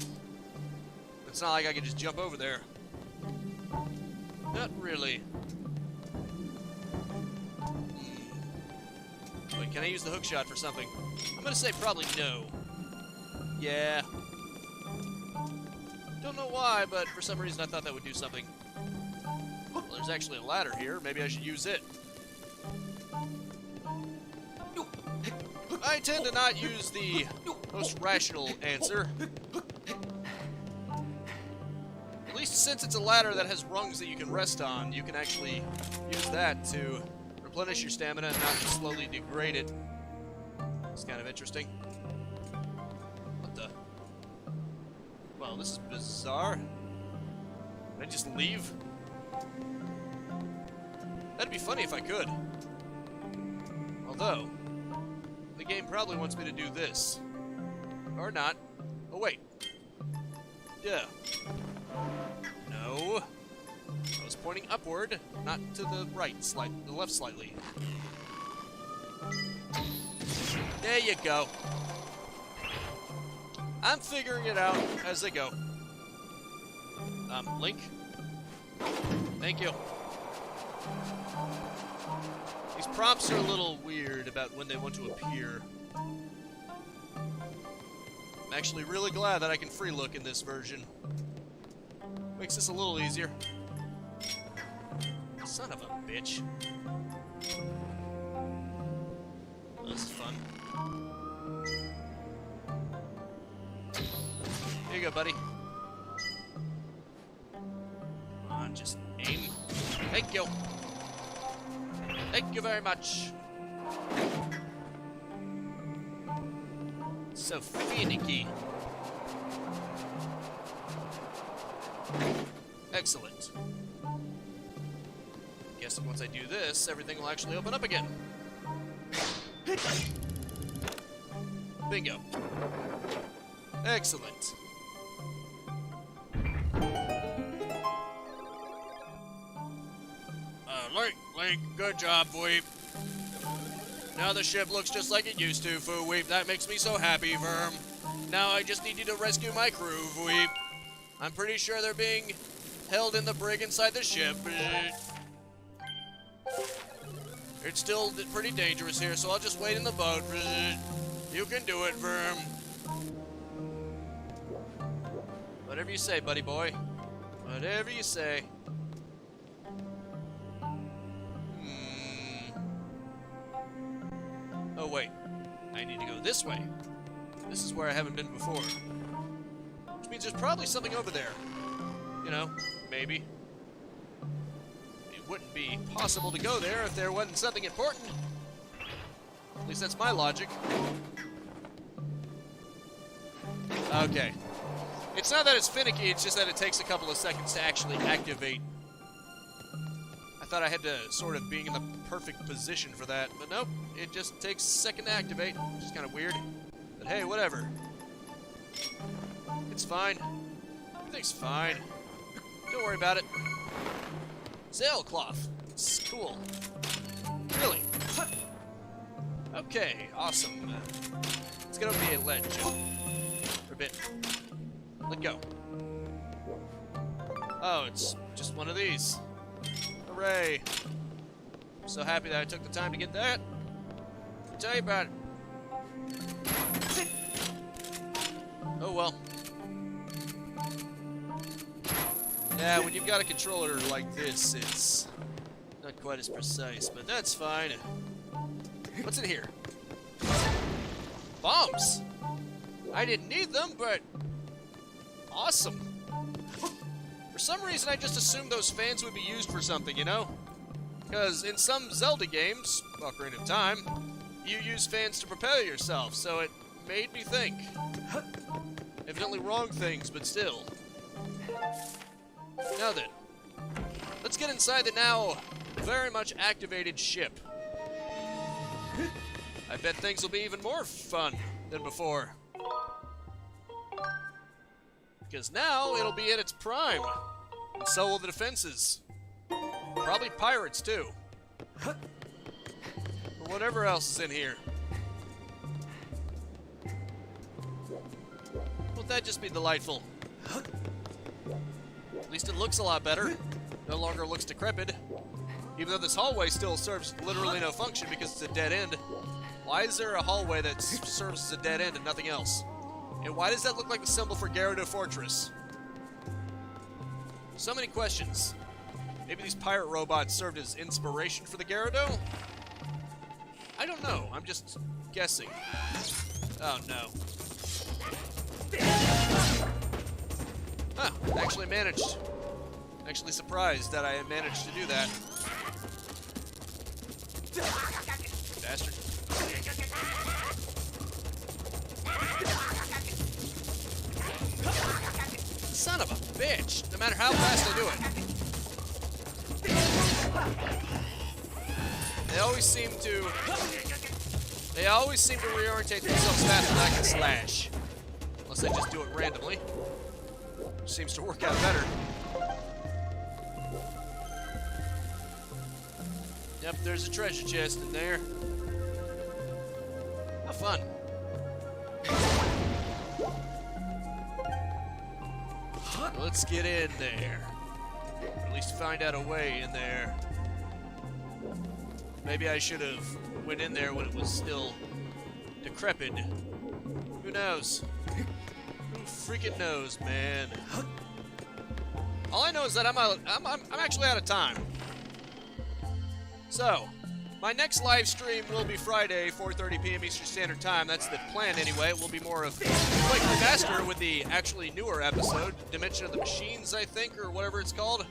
A: It's not like I can just jump over there. Not really. Wait, can I use the hook shot for something? I'm gonna say probably no. Yeah. Don't know why, but for some reason I thought that would do something. Well, there's actually a ladder here. Maybe I should use it. I tend to not use the most rational answer. At least since it's a ladder that has rungs that you can rest on, you can actually use that to replenish your stamina and not just slowly degrade it. It's kind of interesting. What the? Well, this is bizarre. Can I just leave? That'd be funny if I could. Although, the game probably wants me to do this. Or not. Oh, wait. Yeah. No. I was pointing upward, not to the right, the left slightly. There you go. I'm figuring it out as I go. Link, Thank you. These prompts are a little weird about when they want to appear. I'm actually really glad that I can free look in this version. Makes this a little easier. Son of a bitch. Oh, this is fun. Here you go, buddy. Come on, just aim. Thank you. Thank you very much. So finicky. Excellent. Guessing once I do this, everything will actually open up again. Bingo. Excellent. Link, good job, Weep. Now the ship looks just like it used to, Foo Weep. That makes me so happy, Verm. Now I just need you to rescue my crew, Weep. I'm pretty sure they're being held in the brig inside the ship. It's still pretty dangerous here, so I'll just wait in the boat. You can do it, Verm. Whatever you say, buddy boy. Whatever you say. Oh, wait. I need to go this way. This is where I haven't been before. Which means there's probably something over there. You know, maybe. It wouldn't be possible to go there if there wasn't something important. At least that's my logic. Okay. It's not that it's finicky, it's just that it takes a couple of seconds to actually activate. I thought I had to sort of be in the perfect position for that, but nope. It just takes a second to activate, which is kind of weird. But hey, whatever. It's fine. Everything's fine. Don't worry about it. Sailcloth. It's cool. Really. Okay, awesome. Let's get over the ledge. For a bit. Let go. Oh, it's just one of these. Hooray. I'm so happy that I took the time to get that. I'll tell you about it. Oh well. Yeah, when you've got a controller like this, it's not quite as precise, but that's fine. What's in here? Bombs! I didn't need them, but awesome. For some reason, I just assumed those fans would be used for something, you know? Because in some Zelda games, Ocarina of Time, you use fans to propel yourself, so it made me think. Evidently wrong things, but still. Now then, let's get inside the now very much activated ship. I bet things will be even more fun than before. Because now it'll be at its prime, and so will the defenses. Probably pirates, too. Or whatever else is in here. Won't that just be delightful? At least it looks a lot better. No longer looks decrepit. Even though this hallway still serves literally no function because it's a dead end. Why is there a hallway that serves as a dead end and nothing else? And why does that look like the symbol for Gyarados Fortress? So many questions. Maybe these pirate robots served as inspiration for the Gyarados? I don't know. I'm just guessing. Oh, no. Huh. Actually managed. Actually surprised that I managed to do that. Bastard. Son of a bitch! No matter how fast I do it. They always seem to reorientate themselves faster than I can slash. Unless I just do it randomly. Which seems to work out better. Yep, there's a treasure chest in there. How fun. Let's get in there. At least find out a way in there. Maybe I should have went in there when it was still decrepit. Who knows? Who freaking knows, man? All I know is that I'm actually out of time. So, my next live stream will be Friday, 4:30 p.m. Eastern Standard Time. That's the plan anyway. It will be more of Quake Remaster with the actually newer episode, Dimension of the Machines, I think, or whatever it's called.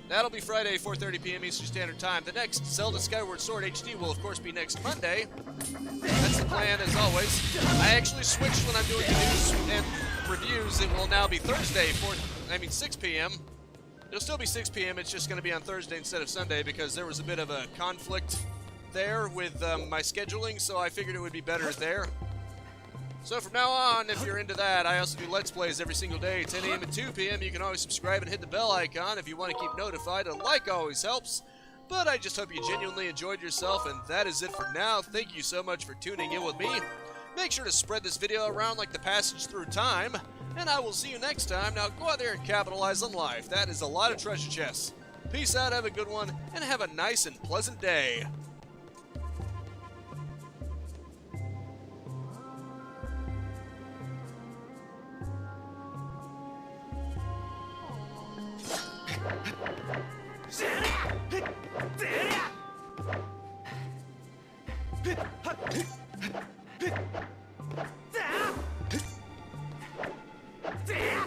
A: That'll be Friday, 4:30 p.m. Eastern Standard Time. The next Zelda Skyward Sword HD will, of course, be next Monday. That's the plan, as always. I actually switched when I'm doing the news and reviews. It will now be Thursday, 6 p.m. It'll still be 6 p.m. It's just going to be on Thursday instead of Sunday because there was a bit of a conflict there with my scheduling, so I figured it would be better there. So from now on, if you're into that, I also do Let's Plays every single day, 10 a.m. and 2 p.m. You can always subscribe and hit the bell icon if you want to keep notified. A like always helps. But I just hope you genuinely enjoyed yourself, and that is it for now. Thank you so much for tuning in with me. Make sure to spread this video around like the passage through time, and I will see you next time. Now go out there and capitalize on life. That is a lot of treasure chests. Peace out, have a good one, and have a nice and pleasant day.
B: Damn!